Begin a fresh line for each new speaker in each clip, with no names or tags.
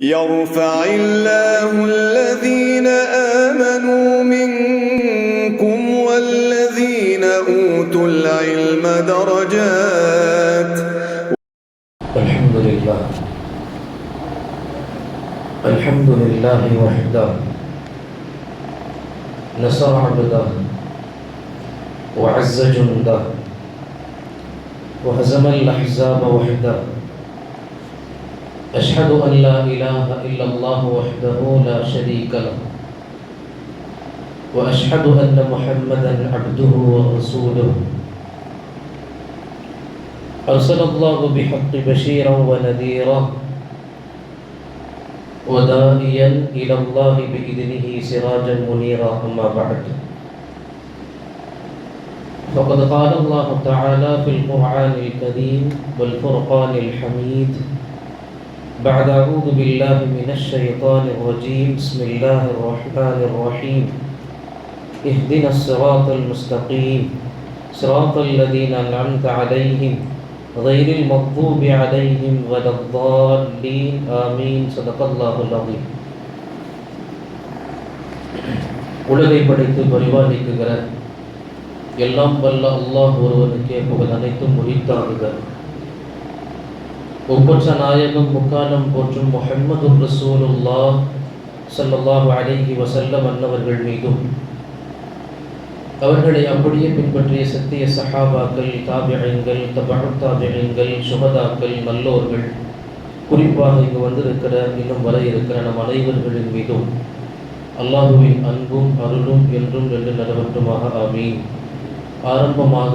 يرفع الله الذين آمنوا منكم والذين أوتوا العلم درجات.
الحمد لله وحده نصر عبده وعز جنده وهزم الأحزاب وحده. أشهد أن لا إله إلا الله وحده لا شريك له وأشهد أن محمدا عبده ورسوله أرسل الله بحق بشيرا ونذيرا وداعيا إلى الله بإذنه سراجا منيرا. أما بعد، فقد قال الله تعالى في القرآن الكريم والفرقان الحميد بعد أعوذ بالله من الشيطان الرجيم بسم الله الرحمن الرحيم اهدنا الصراط المستقيم صراط الذين أنعمت عليهم غير المغضوب عليهم ولا الضالين آمين. صدق الله العظيم. உலகை படைத்து பரிபாலிக்குகிற எல்லாம் வல்ல அல்லாஹ் ஒருவனுக்கே புகழ் அனைத்தும் உரித்தாகுக. ஒப்பற்ற நாயகம் முக்காலம் போற்றும் முஹம்மதுர் ரசூலுல்லாஹ் ஸல்லல்லாஹு அலைஹி வஸல்லம் அன்னவர்கள் மீதும் அவர்களை அப்படியே பின்பற்றிய சத்திய சஹாபாக்கள், தாபிஈன்கள், தபஉத் தாபிஈன்கள், சுஹதாக்கள், நல்லோர்கள், குறிப்பாக இங்கு வந்திருக்கிற இன்னும் வர இருக்கிற நம் அனைவர்களின் மீதும் அல்லாஹுவின் அன்பும் அருளும் என்றும் நின்று நிலவட்டுமாக. ஆமீன். ஆரம்பமாக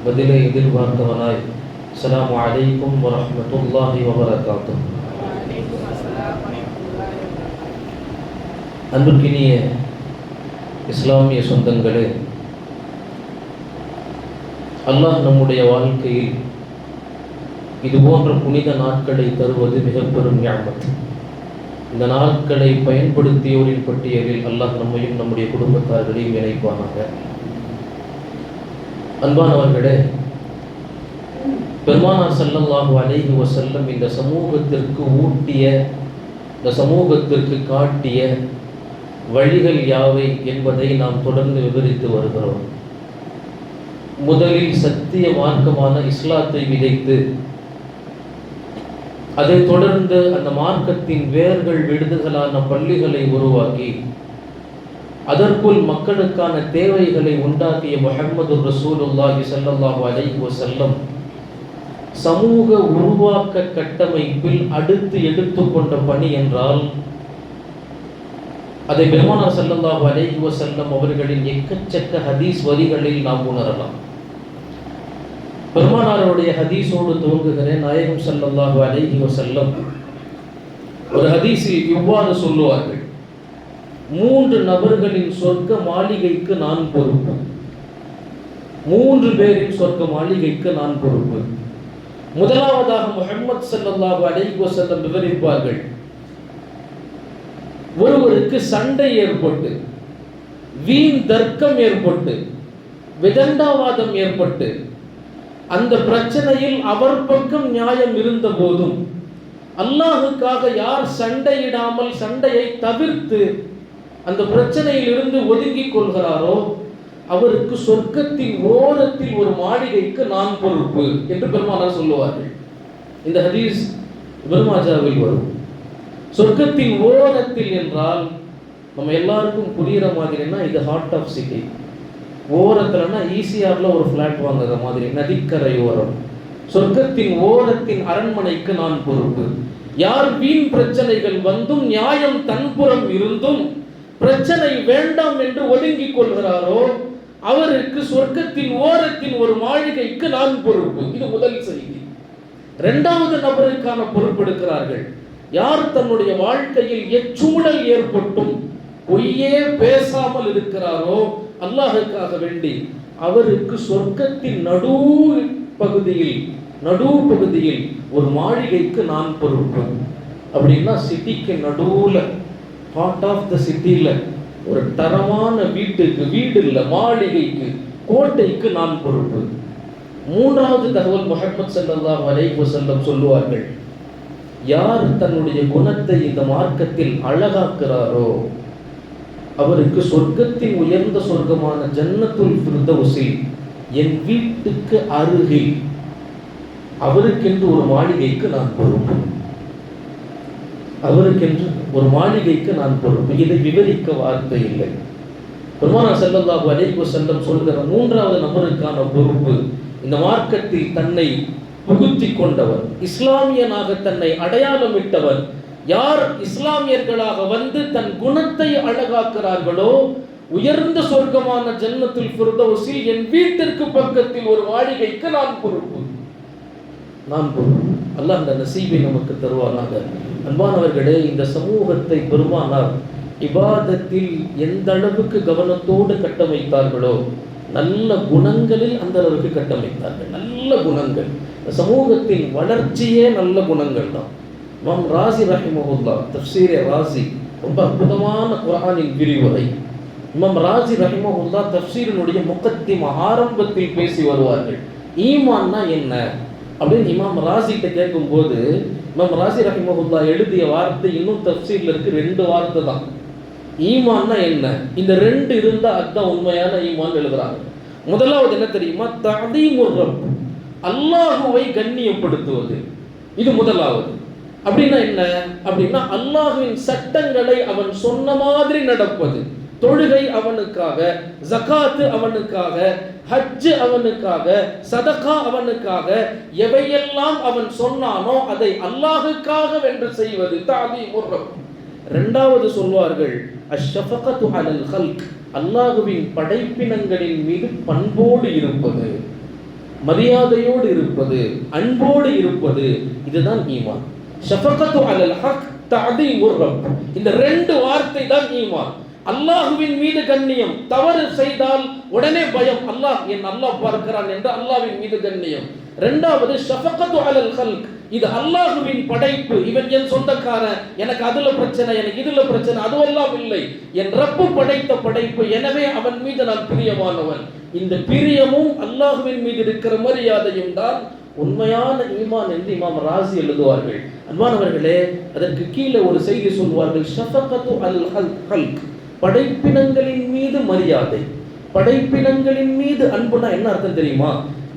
பதிலை எதிர்பார்த்தவனாய் அஸ்ஸலாமு அலைக்கும் வரஹ்மத்துல்லாஹி வபரகாத்துஹு. அன்பிற்கினிய இஸ்லாமிய சொந்தங்களே, அல்லாஹ் நம்முடைய வாழ்க்கையில் இது போன்ற புனித நாட்களை தருவது மிக பெரும் நிஅமத். இந்த நாட்களை பயன்படுத்தியோரின் பட்டியலில் அல்லாஹ் நம்மையும் நம்முடைய குடும்பத்தார்களையும் இணைப்பானாக. அன்பானவர்களே, பெருமானார் ஸல்லல்லாஹு அலைஹி வஸல்லம் இந்த சமூகத்திற்கு ஊட்டிய, இந்த சமூகத்திற்கு காட்டிய வழிகள் யாவை என்பதை நாம் தொடர்ந்து விவரித்து வருகிறோம். முதலில் சத்திய மார்க்கமான இஸ்லாத்தை விதைத்து, அதைத் தொடர்ந்து அந்த மார்க்கத்தின் வேர்கள் விடுதுகளான பள்ளிகளை உருவாக்கி, அதற்குள் மக்களுக்கான தேவைகளை உண்டாக்கிய முஹம்மதுர் ரசூலுல்லாஹி ஸல்லல்லாஹு அலைஹி வஸல்லம் சமூக உருவாக்க கட்டமைப்பில் அடுத்து எடுத்துக்கொண்ட பணி என்றால் அதை பெருமானார் ஸல்லல்லாஹு அலைஹி வஸல்லம் அவர்களின் எக்கச்சக்க ஹதீஸ் வரிகளில் நாம் உணரலாம். பெருமானாருடைய ஹதீஸோடு துவங்குகிறேன். நாயகம் ஸல்லல்லாஹு அலைஹி வஸல்லம் ஒரு ஹதீஸில் இவ்வாறு சொல்லுவார்கள்: 3 நபர்களின் சொர்க்க மாளிகைக்கு நான் பொறுப்பு. 3 பேரின் சொர்க்க மாளிகைக்கு நான் பொறுப்பு. முதலாவதாக முஹம்மது ஸல்லல்லாஹு அலைஹி வஸல்லம் விவரிப்பார்கள்: ஒருவருக்கு சண்டை ஏற்பட்டு, வீண் தர்க்கம் ஏற்பட்டு, விதண்டாவாதம் ஏற்பட்டு, அந்த பிரச்சனையில் அவர் பக்கம் நியாயம் இருந்த போதும் அல்லாஹுக்காக யார் சண்டையிடாமல் சண்டையை தவிர்த்து அந்த பிரச்சனையில் இருந்து ஒதுங்கிக் கொள்கிறாரோ அவருக்கு சொர்க்கத்தின் ஓரத்தில் ஒரு மாளிகைக்கு நான் பொறுப்பு என்று பெருமானார் சொல்லுவார்கள். இந்த ஹதீஸ் இப்னு மாஜாவில் வரும். சொர்க்கத்தின் ஓரத்தில் என்றால் நம்ம எல்லாருக்கும் புரிகிற மாதிரின்னா இது ஹார்ட் ஆஃப் சிட்டி. ஓரத்துலன்னா ஈசிஆர்ல ஒரு ஃபிளாட் வாங்குற மாதிரி, நதிக்கரை ஓரம். சொர்க்கத்தின் ஓரத்தின் அரண்மனைக்கு நான் பொறுப்பு. யார் வீண் பிரச்சனைகள் வந்தும் நியாயம் தன்புறம் இருந்தும் பிரச்சனை வேண்டாம் என்று ஒதுங்கிக் கொள்கிறாரோ அவருக்கு சொர்க்கத்தின் ஓரத்தின் ஒரு மாளிகைக்கு நான் பொறுப்பு. இது முதல் செய்தி. 2வது நபருக்கான பொறுப்பெடுக்கிறார்கள். யார் தன்னுடைய வாழ்க்கையில் எச்சூழல் ஏற்பட்டும் பொய்யே பேசாமல் இருக்கிறாரோ அல்லாஹுக்காக வேண்டி அவருக்கு சொர்க்கத்தின் நடுப்பகுதியில் ஒரு மாளிகைக்கு நான் பொறுப்பு. அப்படின்னா சிட்டிக்கு நடுவுல, ஹார்ட் ஆஃப் த சிட்டில ஒரு தரமான வீட்டுக்கு, வீடு இல்லை மாளிகைக்கு, கோட்டைக்கு நான் பொறுப்பு. 3வது தகவல் முஹம்மது ஸல்லல்லாஹு அலைஹி வஸல்லம் சொல்லுவார்கள்: யார் தன்னுடைய குணத்தை இந்த மார்க்கத்தில் அழகாக்குறாரோ அவருக்கு சொர்க்கத்தின் உயர்ந்த சொர்க்கமான ஜன்னத்துல் ஃபிர்தௌஸில் என் வீட்டுக்கு அருகில் அவருக்கென்று ஒரு மாளிகைக்கு நான் பொறுப்பு. அவருக்கென்று ஒரு மாளிகைக்கு நான் பொறுப்பு. இதை விவரிக்க வார்த்தை இல்லை. பெருமானார் ஸல்லல்லாஹு அலைஹி வஸல்லம் சொல்கிற மூன்றாவது நபருக்கான பொறுப்பு, இந்த மார்க்கத்தில் தன்னை புகுத்தி கொண்டவர், இஸ்லாமியனாக தன்னை அடையாளமிட்டவர், யார் இஸ்லாமியர்களாக வந்து தன் குணத்தை அழகாக்குறார்களோ உயர்ந்த சொர்க்கமான ஜன்னத்துல் ஃபிர்தௌஸில் என் வீட்டிற்கு பக்கத்தில் ஒரு மாளிகைக்கு நான் பொறுப்பு. அல்லாஹ் அந்த நசீபை நமக்கு தருவானாக. அன்பானவர்களே, இந்த சமூகத்தை பெருமானார் இபாதத்தில் எந்த அளவுக்கு கவனத்தோடு கட்டமைத்தார்களோ நல்ல குணங்களில் அந்த அளவுக்கு கட்டமைத்தார்கள். நல்ல குணங்கள், சமூகத்தின் வளர்ச்சியே நல்ல குணங்கள் தான். இமாம் ராஸி ரஹிமஹுல்லாஹ் தஃப்சீரே ராஸி, ரொம்ப அற்புதமான குர்ஆனின் விரிவுரை. இமாம் ராஸி ரஹிமஹுல்லாஹ் தஃப்சீரினுடைய முகத்திம ஆரம்பத்தில் பேசி வருவார்கள். ஈமான்னா என்ன அப்படின்னு இமாம் ராஸிகிட்ட கேட்கும்போது, இமாம் ராஸி ரஹிமஹுல்லாஹ் எழுதிய வார்த்தை இன்னும் தஃப்சீரில் இருக்கு 2 வார்த்தை தான். ஈமான்னா என்ன, இந்த 2 இருந்தா அதுதான் உண்மையான ஈமான் எழுதுறாங்க. முதலாவது என்ன தெரியுமா? தஅதீமுர் ரப், அல்லாஹுவை கண்ணியப்படுத்துவது. இது முதலாவது. அப்படின்னா என்ன அப்படின்னா அல்லாஹ்வின் சட்டங்களை அவன் சொன்ன மாதிரி நடப்பது. தொழுகை அவனுக்காக, ஜகாத்து அவனுக்காக, ஹஜ் அவனுக்காக, சதகா அவனுக்காக, எவையெல்லாம் அவன் சொன்னானோ அதை அல்லாஹுக்காக வென்று செய்வது தஅதீமுர் ரப். இரண்டாவது சொல்வார்கள் அஷ்ஷஃபகத்து அலல் ஹல்க், அல்லாஹ்வின் படைப்பினங்களின் மீது பண்போடு இருப்பது, மரியாதையோடு இருப்பது, அன்போடு இருப்பது. இதுதான் ஈமான். ஷஃபகத்து அலல் ஹக், தஅதீமுர் ரப், இந்த 2 வார்த்தை தான் ஈமான். அல்லாஹ்வின் மீது கண்ணியம், தவறு செய்தால் உடனே பயம், அல்லாஹ் பார்க்கிறான் என்று அல்லாஹ்வின் மீது கண்ணியம். இரண்டாவது ஷஃபகத்து அலல் ஹல்க், இது அல்லாஹ்வின் படைப்பு, இவன் என் சொந்தக்காரன், எனக்கு அதுல பிரச்சனை, எனக்கு இதுல பிரச்சனை, அதுவெல்லாம் இல்லை, என் ரப்பு படைத்த படைப்பு, எனவே அவன் மீது நான் பிரியமானவன். இந்த பிரியமும் அல்லாஹ்வின் மீது இருக்கிற மரியாதையும் தான் உண்மையான ஈமான் என்று இமாம் ராஸி எழுதுவார்கள். அன்பானவர்களே, அதற்கு கீழே ஒரு செய்தி சொல்வார்கள், ஷஃபகத்து அல் ஹல்க், படைப்பினங்களின் மீது மரியாதை, படைப்பினங்களின் மீது அன்புனா என்ன அர்த்தம் தெரியுமா?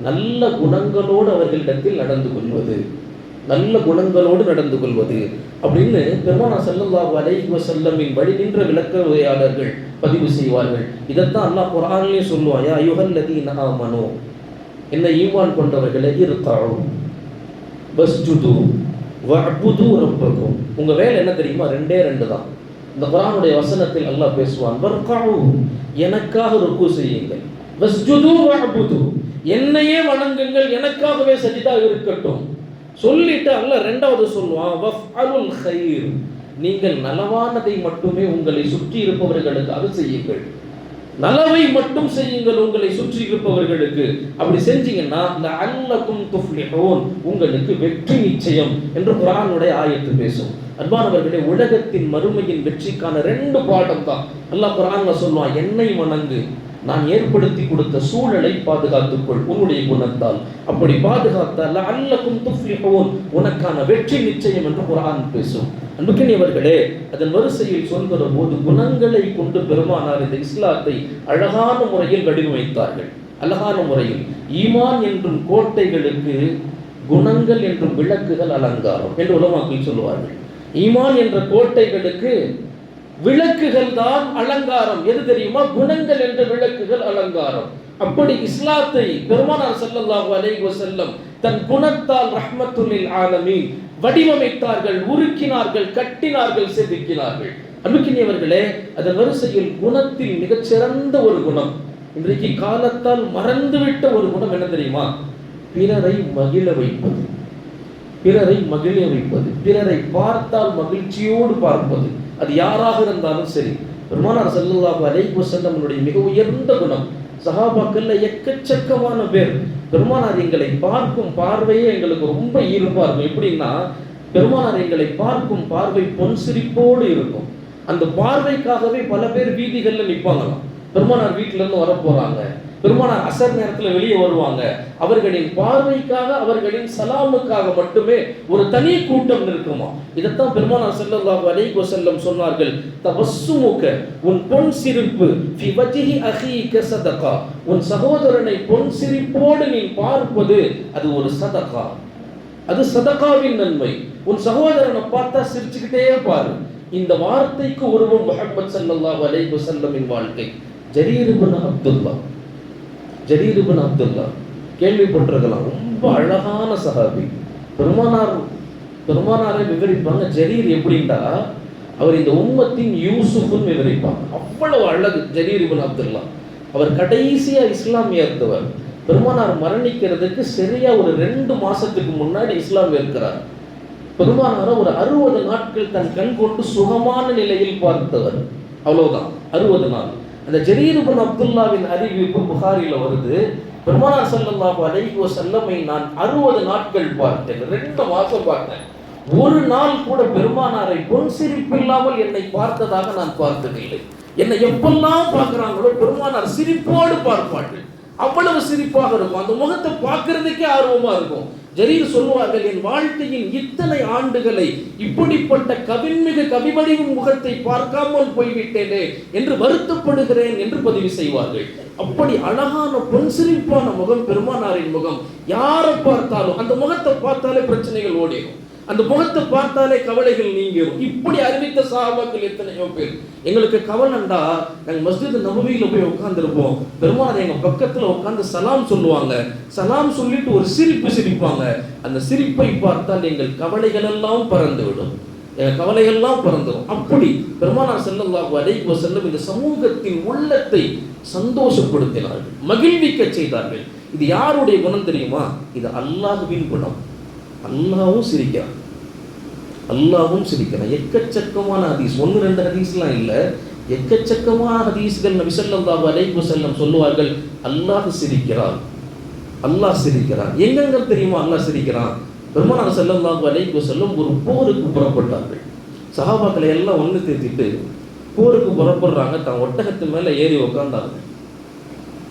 நல்ல குணங்களோடு அவர்களிடத்தில் நடந்து கொள்வது, நல்ல குணங்களோடு நடந்து கொள்வது அப்படின்னு பெருமானார் ஸல்லல்லாஹு அலைஹி வஸல்லமின் வழி நின்ற விளக்க உரையாளர்கள் பதிவு செய்வார்கள். இதைத்தான் அல்லாஹ் குர்ஆனிலே சொல்லுவான், யா அய்யுஹல்லதீன ஆமனூ, என்ன ஈமான் கொண்டவர்களே, இர்கஉ வஸ்ஜுது வஅபுது ரப்பக்கும். உங்க வேலை என்ன தெரியுமா? 2 தான். இந்த குர்ஆனுடைய வசனத்தில் அல்லாஹ் பேசுவான், வர்கஉ, எனக்காக ருக்கு செய்யுங்கள், வஸ்ஜுது வஅபுது, என்னையே வணங்குங்கள், எனக்காகவே சஜிதா இருக்கட்டும் சொல்லிட்டு அல்லாஹ் 2வது சொல்லுவான், வஃஅலுல் கைர், நீங்கள் நலவானதை மட்டுமே உங்களை சுற்றி இருப்பவர்களுக்காக செய்யுங்கள், நலவை மட்டும் செய்யுங்கள் உங்களை சுற்றி இருப்பவர்களுக்கு. அப்படி செஞ்சீங்கன்னா லஅல்லகும் துஃப்லிஹூன், உங்களுக்கு வெற்றி நிச்சயம் என்று குர்ஆனுடைய ஆயத்து பேசும். அன்பானவர்களே, உலகத்தின் மறுமையின் வெற்றிக்கான 2 பாடம் தான் அல்லாஹ் குர்ஆன்ல சொல்லுவான், என்னை வணங்கு, நான் ஏற்படுத்தி கொடுத்த சூழலை பாதுகாத்துக்கொள் உன்னுடைய குணத்தால், அப்படி பாதுகாத்தால் லஅல்லகும் துஃப்லிஹூன், உனக்கான வெற்றி நிச்சயம் என்று குர்ஆன் பேசும். அன்புக்கினியவர்களே, அதன் வரிசையில் சொல்கிற போது குணங்களை கொண்டு பெருமானார் இந்த இஸ்லாத்தை அழகான முறையில் வடிவமைத்தார்கள். அழகான முறையில் ஈமான் என்றும் கோட்டைகளுக்கு குணங்கள் என்றும் விளக்குகள் அலங்காரம் என்று உலமாக்கள் சொல்லுவார்கள். ஈமான் என்ற கோட்டைகளுக்கு விளக்குகள் தான் அலங்காரம். எது தெரியுமா? குணங்கள் என்ற விளக்குகள் அலங்காரம். அப்படி இஸ்லாத்தை பெருமானார் ஸல்லல்லாஹு அலைஹி வஸல்லம் தன் குணத்தால் ரஹ்மத்துல் லில் ஆலமீன் வடிவமைத்தார்கள், உருக்கினார்கள், கட்டினார்கள், செதுக்கினார்கள். அன்புக்கினியவர்களே, அதன் வரிசையில் குணத்தில் மிகச்சிறந்த ஒரு குணம், இன்றைக்கு காலத்தால் மறந்துவிட்ட ஒரு குணம் என்ன தெரியுமா? பிறரை மகிழ வைப்பது, பிறரை மகிழ வைப்பது, பிறரை பார்த்தால் மகிழ்ச்சியோடு பார்ப்பது. அது யாராக இருந்தாலும் சரி. பெருமானார் ஸல்லல்லாஹு அலைஹி வஸல்லமுடைய மிக உயர்ந்த குணம். சஹாபாக்கள்ல எக்கச்சக்கமான பேர் பெருமானார் எங்களை பார்க்கும் பார்வையே எங்களுக்கு ரொம்ப ஈர்ப்பா இருக்கும். எப்படின்னா, பெருமானார் எங்களை பார்க்கும் பார்வை பொன் சிரிப்போடு இருக்கும். அந்த பார்வைக்காகவே பல பேர் வீதிகள்ல நிற்பாங்களாம். பெருமானார் வீட்டுல இருந்து வர போறாங்க, பெருமானார் அசர் நேரத்தில் வெளியே வருவாங்க. அவர்களின் பார்வைக்காக, அவர்களின் சலாமுக்காக மட்டுமே ஒரு தனி கூட்டம் இருக்குமா. இதைத்தான் பெருமானார் ஸல்லல்லாஹு அலைஹி வஸல்லம் சொன்னார்கள், தபஸ்ஸுமுக, உன் பொன் சிரிப்பு, ஃபி வஜ்ஹி அஹீக சதகா, உன் சகோதரனை பொன் சிரிப்போடு நீ பார்ப்பது அது ஒரு சதகா, அது சதகாவின் நன்மை. உன் சகோதரனை பார்த்தா சிரிச்சுக்கிட்டே பாரு. இந்த வார்த்தைக்கு உருவம் முஹம்மது ஸல்லல்லாஹு அலைஹி வஸல்லமின் வாழ்க்கை. ஜரீர் இப்னு அப்துல்லா கேள்விப்பட்டிருக்கலாம். ரொம்ப அழகான சஹாபி. பெருமானாரை விவரிப்பாங்க. ஜரீர் எப்படின்னா அவர் இந்த உம்மத்தின் யூசுஃப்னு விவரிப்பாங்க. அவ்வளவு அழகு ஜரீர் இப்னு அப்துல்லா. அவர் கடைசியா இஸ்லாம் ஏற்றவர். பெருமானார் மரணிக்கிறதுக்கு சரியா ஒரு 2 மாசத்துக்கு முன்னாடி இஸ்லாம் ஏற்கிறார். பெருமானாரை ஒரு 60 நாட்கள் தன் கண் கொண்டு சுகமான நிலையில் பார்த்தவர். அவ்வளவுதான், 60 நாள். அந்த ஜரீர் இப்னு அப்துல்லாவின் அறிவிப்பு புகாரில வருது. பெருமானார் ஸல்லல்லாஹு அலைஹி வஸல்லமை நான் 60 நாட்கள் பார்த்தேன், 2 மாசம் பார்த்தேன். ஒரு நாள் கூட பெருமானாரை பொன் சிரிப்பில்லாமல் என்னை பார்த்ததாக நான் பார்த்ததில்லை. என்னை எப்பெல்லாம் பார்க்கிறாங்களோ பெருமானார் சிரிப்போடு பார்ப்பார்கள். அவ்வளவு சிரிப்பாக இருக்கும். அந்த முகத்தை பார்க்கறதுக்கே ஆர்வமா இருக்கும். ஜரீர் சொல்லுவார்கள், என் வாழ்க்கையின் இத்தனை ஆண்டுகளை இப்படிப்பட்ட கவின்மிகு கவிவடிவும் முகத்தை பார்க்காமல் போய்விட்டேனே என்று வருத்தப்படுகிறேன் என்று பதிவு செய்வார்கள். அப்படி அழகான பொன் சிரிப்பான முகம் பெருமானாரின் முகம். யாரை பார்த்தாலும் அந்த முகத்தை பார்த்தாலே பிரச்சனைகள் ஓடிடும், அந்த முகத்தை பார்த்தாலே கவலைகள் நீங்கிடும். இப்படி அறிவித்த சஹாபாக்கள் எத்தனையோ பேர். எங்களுக்கு கவலைண்டா நாங்கள் மஸ்ஜித் நபவியில போய் உட்கார்ந்துருப்போம். பெருமானார் எங்க பக்கத்துல உட்கார்ந்து சலாம் சொல்லுவாங்க. சலாம் சொல்லிட்டு ஒரு சிரிப்பு சிரிப்பாங்க. அந்த சிரிப்பை பார்த்தால் எங்கள் கவலைகள் எல்லாம் பறந்து விடும், எங்கள் கவலைகள் எல்லாம் பறந்துடும். அப்படி பெருமானார் ஸல்லல்லாஹு அலைஹி வஸல்லம் இந்த சமூகத்தின் உள்ளத்தை சந்தோஷப்படுத்தினார்கள், மகிழ்விக்க செய்தார்கள். இது யாருடைய குணம் தெரியுமா? இது அல்லாஹ்வின் குணம். அல்லாஹ்வும் சிரிக்கிறான், அல்லாஹ்வும் சிரிக்கிறான். எக்கச்சக்கமான ஹதீஸ், 1-2 ஹதீஸ்லாம் இல்லை, எக்கச்சக்கமான ஹதீஸ்கள் நபி ஸல்லல்லாஹு அலைஹி வஸல்லம் சொல்லுவார்கள், அல்லாஹ் சிரிக்கிறான், அல்லாஹ் சிரிக்கிறான். எங்கெங்க தெரியுமா அல்லாஹ் சிரிக்கிறான்? பெருமானார் ஸல்லல்லாஹு அலைஹி வஸல்லம் ஒரு போருக்கு புறப்பட்டார்கள். சஹாபாக்களை எல்லாம் ஒன்று தேத்திட்டு போருக்கு புறப்படுறாங்க. தான் ஒட்டகத்து மேலே ஏறி உட்கார்ந்தாங்க.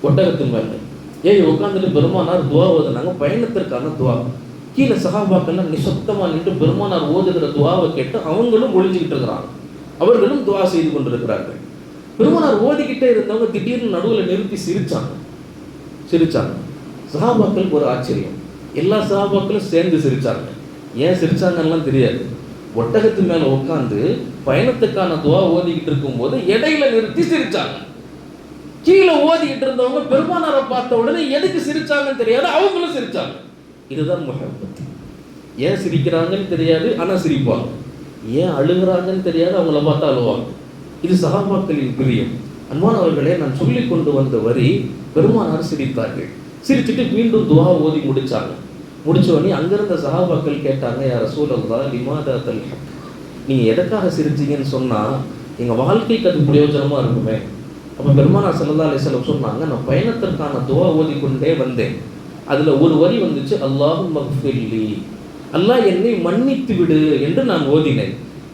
ஒட்டகத்து மேலே ஏறி உட்காந்துட்டு பெருமானார் துவா ஓதுனாங்க, பயணத்திற்கான துவா. கீழே சஹாபாக்கெல்லாம் நிசப்தமா நின்று பெருமானார் ஓதுகிற துவாவை கேட்டு அவங்களும் ஒளிஞ்சுக்கிட்டு இருக்கிறாங்க, அவர்களும் துவா செய்து கொண்டிருக்கிறார்கள். பெருமானார் ஓதிக்கிட்டே இருந்தவங்க திடீர்னு நடுவில் நிறுத்தி சிரிச்சாங்க. சஹாபாக்களுக்கு ஒரு ஆச்சரியம், எல்லா சஹாபாக்களும் சேர்ந்து சிரிச்சாங்க. ஏன் சிரிச்சாங்கலாம் தெரியாது. ஒட்டகத்து மேல உட்காந்து பயணத்துக்கான துவா ஓதிக்கிட்டு இருக்கும் போது இடையில நிறுத்தி சிரிச்சாங்க. கீழே ஓதிக்கிட்டு இருந்தவங்க பெருமானாரை பார்த்த உடனே எதுக்கு சிரிச்சாங்கன்னு தெரியாது, அவங்களும் சிரிச்சாங்க. இதுதான் முஹப்பத். ஏன் சிரிக்கிறாங்கன்னு தெரியாது, ஆனா சிரிப்பாங்க. ஏன் அழுகிறாங்கன்னு தெரியாது, அவங்கள பார்த்தா அழுவாங்க. இது சஹாபாக்களின் பிரியம். அன்பானவர்களே, நான் சொல்லி கொண்டு வந்த வரி, பெருமானார் சிரித்தார்கள். சிரிச்சுட்டு மீண்டும் துவா ஓதி முடிச்சாங்க. முடிச்ச உடனே அங்கிருந்த சஹாபாக்கள் கேட்டாங்க, யா ரசூலல்லாஹ் லிமாதா தல்ஹக், நீங்க எதற்காக சிரிச்சீங்கன்னு சொன்னா எங்க வாழ்க்கைக்கு அது பிரயோஜனமா இருக்குமே. அப்ப பெருமானார் ஸல்லல்லாஹு அலைஹி வஸல்லம் சொன்னாங்க, நான் பயணத்திற்கான துவா ஓதிக்கொண்டே வந்தேன். அதுல ஒரு வரி வந்துச்சு, அல்லாஹும்ம ஃபிர்லி, அல்லாஹ் என்னை மன்னித்து விடு என்று நான் ஓதினேன்.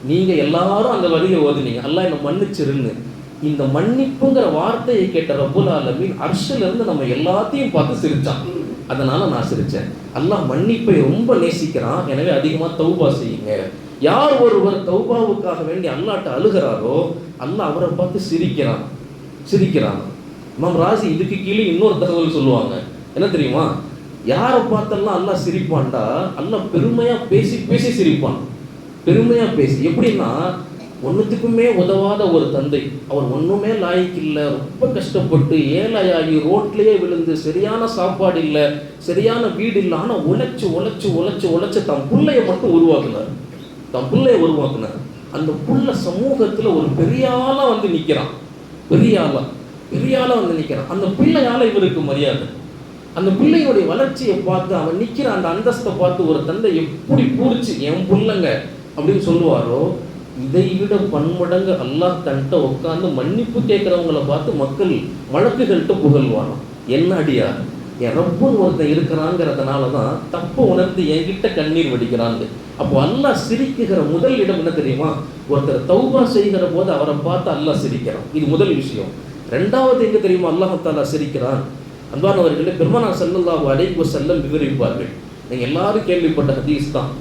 நீங்க எல்லாரும் அந்த வரியை ஓதினீங்க, அல்லாஹ் என்னை மன்னிச்சிருன்னு. இந்த மன்னிப்புங்கிற வார்த்தையை கேட்ட ரப்புல் ஆலமீன் அர்ஷ்ல இருந்து நம்ம எல்லாத்தையும் பார்த்து சிரிச்சான். அதனால நான் சிரிச்சேன். அல்லாஹ் மன்னிப்பை ரொம்ப நேசிக்கிறான், எனவே அதிகமா தௌபா செய்யுங்க. யார் ஒருவர் தௌபாவுக்காக வேண்டி அல்லாஹ்ட்ட அழுகிறாரோ அல்லாஹ் அவரை பார்த்து சிரிக்கிறான். இமாம் ராசி இதுக்கு கீழே இன்னொரு தகவல் சொல்லுவாங்க, என்ன தெரியுமா? யாரை பார்த்தெல்லாம் அல்லாஹ் சிரிப்பான்டா, அல்லாஹ் பெருமையா பேசி சிரிப்பான். பெருமையா பேசி எப்படின்னா, ஒன்றுத்துக்குமே உதவாத ஒரு தந்தை, அவர் ஒன்றுமே லாய்க்கு இல்லை, ரொம்ப கஷ்டப்பட்டு ஏழையாகி ரோட்லேயே விழுந்து, சரியான சாப்பாடு இல்லை, சரியான வீடு இல்லை, ஆனால் உழைச்சு தன் பிள்ளைய மட்டும் உருவாக்குனார். அந்த புள்ள சமூகத்தில் ஒரு பெரிய ஆளாக வந்து நிற்கிறான். அந்த பிள்ளையால இவருக்கு மரியாதை. அந்த பிள்ளையுடைய வளர்ச்சியை பார்த்து அவன் நிற்கிற அந்த அந்தஸ்தை பார்த்து ஒரு தந்தை எப்படி பூரிச்சு என் பிள்ளைங்க அப்படின்னு சொல்லுவாரோ, இதை விட பன்மடங்கு அல்லாஹ் தன்கிட்ட உட்காந்து மன்னிப்பு கேட்குறவங்களை பார்த்து மக்கள் வழக்குகள்கிட்ட புகழ்வானோ. என்ன அடியார், என் ரப்புன்னு ஒருத்தன் இருக்கிறாங்கிறதுனால தான் தப்பு உணர்ந்து என்கிட்ட கண்ணீர் வடிக்கிறாங்க. அப்போ அல்லாஹ் சிரிக்குகிற முதல் இடம் என்ன தெரியுமா? ஒருத்தர் தௌபா செய்கிற போது அவரை பார்த்து அல்லாஹ் சிரிக்கிறான். இது முதல் விஷயம். ரெண்டாவது எங்க தெரியுமா அல்லாஹ் தஆலா சிரிக்கிறான்? அன்பானவர்களே, பெருமானார் ஸல்லல்லாஹு அலைஹி வஸல்லம் விவரிப்பார்கள். நீங்கள் எல்லாரும் கேள்விப்பட்ட ஹதீஸ் தான்.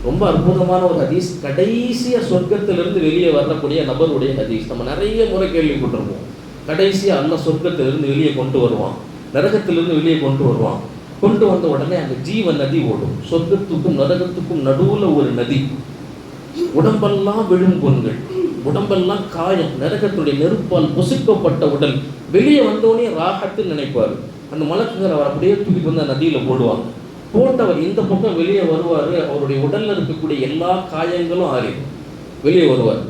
ரொம்ப அற்புதமான ஒரு ஹதீஸ். கடைசியாக சொர்க்கத்திலிருந்து வெளியே வரக்கூடிய நபருடைய ஹதீஸ். நம்ம நிறைய முறை கேள்விப்பட்டிருப்போம். கடைசியாக அல்லாஹ் சொர்க்கத்திலிருந்து வெளியே கொண்டு வருவான், நரகத்திலிருந்து வெளியே கொண்டு வருவான். கொண்டு வந்த உடனே அங்கே ஜீவ நதி ஓடும். சொர்க்கத்துக்கும் நரகத்துக்கும் நடுவில் ஒரு நதி. உடம்பெல்லாம் விழும் பொண்கள், உடம்பெல்லாம் காயம், நரகத்துடைய நெருப்பால் பொசுக்கப்பட்ட உடல். வெளியே வந்தோடனே ராகத்துன்னு நினைப்பார். அந்த மலக்குகள் அவர் அப்படியே தூக்கி வந்து நதியில் போடுவாங்க. போட்டவர் இந்த பக்கம் வெளியே வருவார். அவருடைய உடலில் இருக்கக்கூடிய எல்லா காயங்களும் ஆறிடும். வெளியே வருவார்.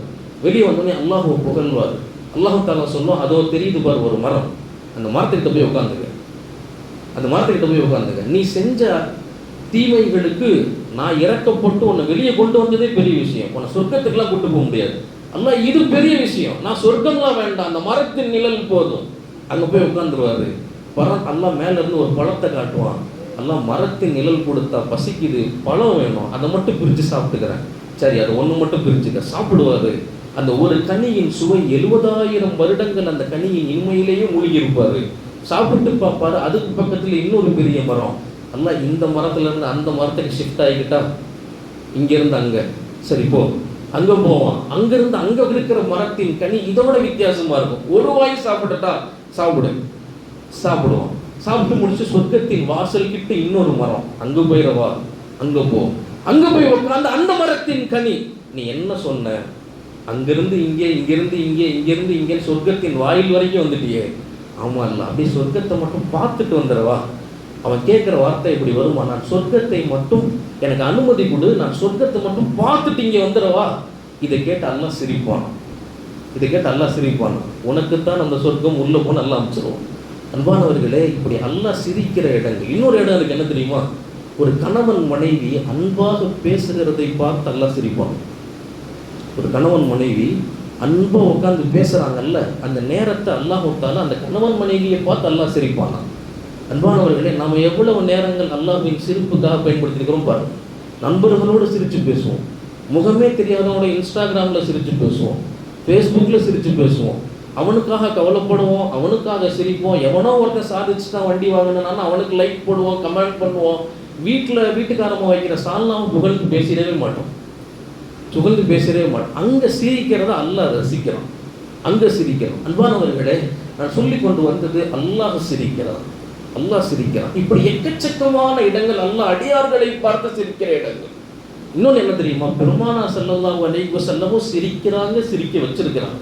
வெளியே வந்தோடனே அல்லாஹ்வை புகழ்வார். அல்லாஹ் தஆலா சொல்லும், அதோ தெரியுது பார் ஒரு மரம், அந்த மரத்துக்கிட்ட போய் உட்காந்துங்க, அந்த மரத்துக்கிட்ட போய் உட்காந்துங்க. நீ செஞ்ச தீமைகளுக்கு நான் இறக்கப்பட்டு உன்னை வெளியே கொண்டு வந்ததே பெரிய விஷயம். உன்னை சொர்க்கத்துக்கெல்லாம் கூட்டு போக முடியாது. அல்லாஹ் இது பெரிய விஷயம், நான் சொர்க்கம்லாம் வேண்டாம், அந்த மரத்தின் நிழல் போதும். அங்கே போய் உட்காந்துருவாரு. அல்லாஹ் மேல இருந்து ஒரு பழத்தை காட்டுவான். அல்லாஹ் மரத்தின் நிழல் கொடுத்தா பசிக்குது, பழம் வேணும், அதை மட்டும் பிரித்து சாப்பிட்டுக்கிறேன். சரி, அதை ஒன்று மட்டும் பிரிச்சுக்க. சாப்பிடுவார். அந்த ஒரு கனியின் சுவை 70,000 வருடங்கள் அந்த கனியின் இன்மையிலேயே மூழ்கி இருப்பார். சாப்பிட்டு பார்ப்பாரு, அதுக்கு பக்கத்தில் இன்னொரு பெரிய மரம். அல்லாஹ் இந்த மரத்துலேருந்து அந்த மரத்துக்கு ஷிஃப்ட் ஆகிக்கிட்டா, இங்கேருந்து அங்கே, சரி போ, அங்கே போவான். அங்கேருந்து அங்கே இருக்கிற மரத்தின் கனி இதோட வித்தியாசமாக இருக்கும். ஒரு வாய் சாப்பிட்டுட்டா சாப்பிடுவான். சாப்பிட்டு முடிச்சு சொர்க்கத்தின் வாசல் கிட்ட இன்னொரு மரம், அங்கே போயிடவா, அங்கே போ, அங்கே போய் உட்காந்து அந்த மரத்தின் கனி. நீ என்ன சொன்ன? அங்கிருந்து இங்கே, இங்கிருந்து இங்கே, இங்கிருந்து இங்கே, சொர்க்கத்தின் வாயில் வரைக்கும் வந்துட்டியே. ஆமாம் இல்லை, அப்படியே சொர்க்கத்தை மட்டும் பார்த்துட்டு வந்துடவா. அவன் கேட்குற வார்த்தை இப்படி வருமா? நான் சொர்க்கத்தை மட்டும் எனக்கு அனுமதி கொடு, நான் சொர்க்கத்தை மட்டும் பார்த்துட்டு இங்கே வந்துடவா. இதை கேட்டு அல்லாஹ் சிரிப்பான். உனக்குத்தான் அந்த சொர்க்கம் உள்ள போன நல்லா அமைச்சிருவோம். அன்பானவர்களே, இப்படி அல்லாஹ் சிரிக்கிற இடங்கள். இன்னொரு இடம் இருக்கு, என்ன தெரியுமா? ஒரு கணவன் மனைவி அன்பாக பேசுகிறதை பார்த்து அல்லாஹ் சிரிப்பான். ஒரு கணவன் மனைவி அன்பாக உட்காந்து பேசுகிறாங்கல்ல, அந்த நேரத்தை அல்லாஹ் தஆலா அந்த கணவன் மனைவியை பார்த்து அல்லாஹ் சிரிப்பானா. அன்பானவர்களே, நாம் எவ்வளவு நேரங்கள் அல்லாஹ்வின் சிரிப்புக்காக பயன்படுத்திருக்கிறோம் பாருங்க. நண்பர்களோடு சிரித்து பேசுவோம், முகமே தெரியாதவனோட இன்ஸ்டாகிராமில் சிரித்து பேசுவோம், ஃபேஸ்புக்கில் சிரித்து பேசுவோம், அவனுக்காக கவலைப்படுவோம், அவனுக்காக சிரிப்போம். எவனோ ஒருத்தர் சாதிச்சுட்டா வண்டி வாங்கினாலும் அவனுக்கு லைக் போடுவோம், கமெண்ட் பண்ணுவோம். வீட்டுக்காரமாக வைக்கிற சால்னாவும் புகழ்ந்து பேசிடவே மாட்டோம். அங்கே சிரிக்கிறத அல்லாஹ் ரசிக்கிறான், அங்கே சிரிக்கிறோம். அன்பானவர்களே, நான் சொல்லி கொண்டு வந்தது அல்லாஹ் சிரிக்கிறான். இப்படி எக்கச்சக்கமான இடங்கள் அல்லாஹ் அடியார்களை பார்த்து சிரிக்கிற இடங்கள். இன்னொன்று என்ன தெரியுமா? பெருமானார் ஸல்லல்லாஹு அலைஹி வஸல்லம் சிரிக்க வச்சிருக்கிறாங்க.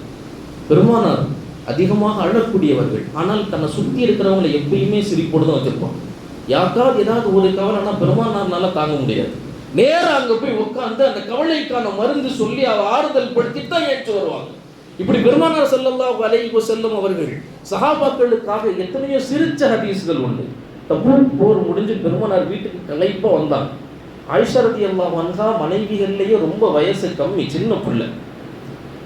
பெருமானார் அதிகமாக அழக்கூடியவர்கள், ஆனால் தன்னை சுற்றி இருக்கிறவங்களை எப்பயுமே சிரிப்போடு தான் வச்சிருப்பாங்க. யாருக்காவது ஏதாவது ஒரு கவலைன்னா பெருமானார்னால தாங்க முடியாது. நேராக அங்கே போய் உட்காந்து அந்த கவலைக்கான மருந்து சொல்லி அவ ஆறுதல் படுத்தி தான் ஏற்று வருவாங்க. இப்படி பெருமானார் ஸல்லல்லாஹு அலைஹி வஸல்லம் அவர்கள் சஹாபாக்களுக்காக எத்தனையோ சிரிச்ச ஹதீஸ்கள் உண்டு. தபூக் போர் முடிஞ்சு பெருமானார் வீட்டுக்கு களைப்பாக வந்தாங்க. ஆயிஷா ரலியல்லாஹு அன்ஹா மனைவிகள்லேயே ரொம்ப வயசு கம்மி, சின்ன பிள்ளை.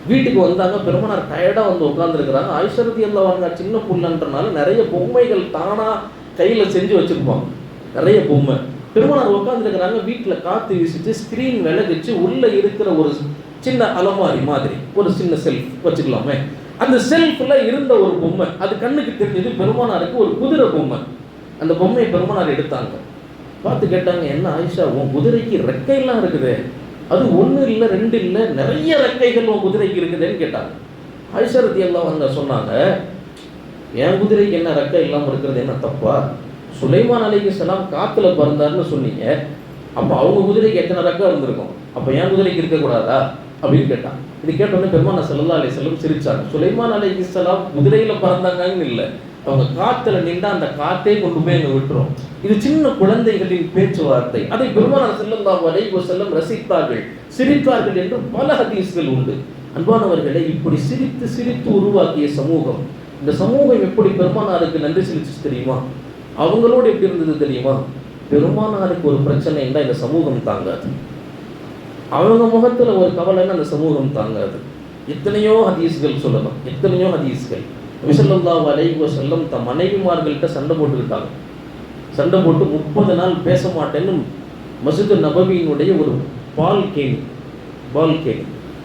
வீட்டுக்கு வந்தாங்க. பெருமானார் டயர்டாக வந்து உட்காந்துருக்கிறாங்க. ஆயிஷா ரலியல்லாஹு அன்ஹா சின்ன பிள்ளைன்றனால நிறைய பொம்மைகள் தானாக கையில் செஞ்சு வச்சுருப்பாங்க, நிறைய பொம்மை. பெருமானார் உட்காந்துருக்கிறாங்க. வீட்டில் காற்று வீசிட்டு ஸ்க்ரீன் விலகிச்சு உள்ளே இருக்கிற ஒரு சின்ன அலமாரி மாதிரி ஒரு சின்ன செல்ஃப் வச்சுக்கலாமே. அந்த செல்ஃபில் இருந்த ஒரு பொம்மை, அது கண்ணுக்கு தெரிஞ்சது பெருமானாருக்கு ஒரு குதிரை பொம்மை. அந்த பொம்மையை பெருமானார் எடுத்தாங்க. பார்த்து கேட்டாங்க, என்ன ஆயிஷா, உன் குதிரைக்கு ரெக்கையெல்லாம் இருக்குது, அது 1 இல்லை 2 இல்லை நிறைய ரெக்கைகள் உன் குதிரைக்கு இருக்குதுன்னு கேட்டாங்க. ஆயிஷா ரலியல்லாஹு அன்ஹா சொன்னாங்க, என் குதிரைக்கு என்ன ரெக்கை இல்லாமல் இருக்கிறது என்ன தப்பா? சுலைமான் அலைஹிஸ்ஸலாம் காற்றுல பறந்தார்னு சொன்னீங்க, அப்போ அவங்க குதிரைக்கு எத்தனை ரெக்கை இருந்திருக்கும், அப்போ என் குதிரைக்கு இருக்கக்கூடாதா அப்படின்னு கேட்டான். இது கேட்டோன்னே பெருமானார் ஸல்லல்லாஹு அலைஹி வஸல்லம் சிரிச்சாங்க. சுலைமான் அலைஹிஸ்ஸலாம் குதிரையில் பறந்தாங்கன்னு இல்லை, அவங்க காற்றுல நின்றா அந்த காற்றே கொண்டு போய் அங்கே விட்டுரும். இது சின்ன குழந்தைகளின் பேச்சுவார்த்தை. அதை பெருமானார் ஸல்லல்லாஹு அலைஹி வஸல்லம் ரசித்தார்கள், சிரித்தார்கள் என்று பல ஹதீஸ்கள் உண்டு. அன்பானவர்களை, இப்படி சிரித்து சிரித்து உருவாக்கிய சமூகம். இந்த சமூகம் எப்படி பெருமானாருக்கு நன்றி செலுத்திச்சு தெரியுமா? அவங்களோடு எப்படி இருந்தது தெரியுமா? பெருமானாருக்கு ஒரு பிரச்சனை என்றால் இந்த சமூகம் தாங்காது, அவங்க முகத்தில் ஒரு கவலைன்னு அந்த சமூகம் தாங்காது. எத்தனையோ ஹதீஸ்கள் சொல்லலாம், எத்தனையோ ஹதீஸ்கள். நபி ஸல்லல்லாஹு அலைஹி வஸல்லம் தம் மனைவிமார்கள்ட்ட சண்டை போட்டுக்கிட்டாங்க. சண்டை போட்டு 30 நாள் பேச மாட்டேன்னு மஸ்ஜித் நபவியினுடைய ஒரு பால்கேணி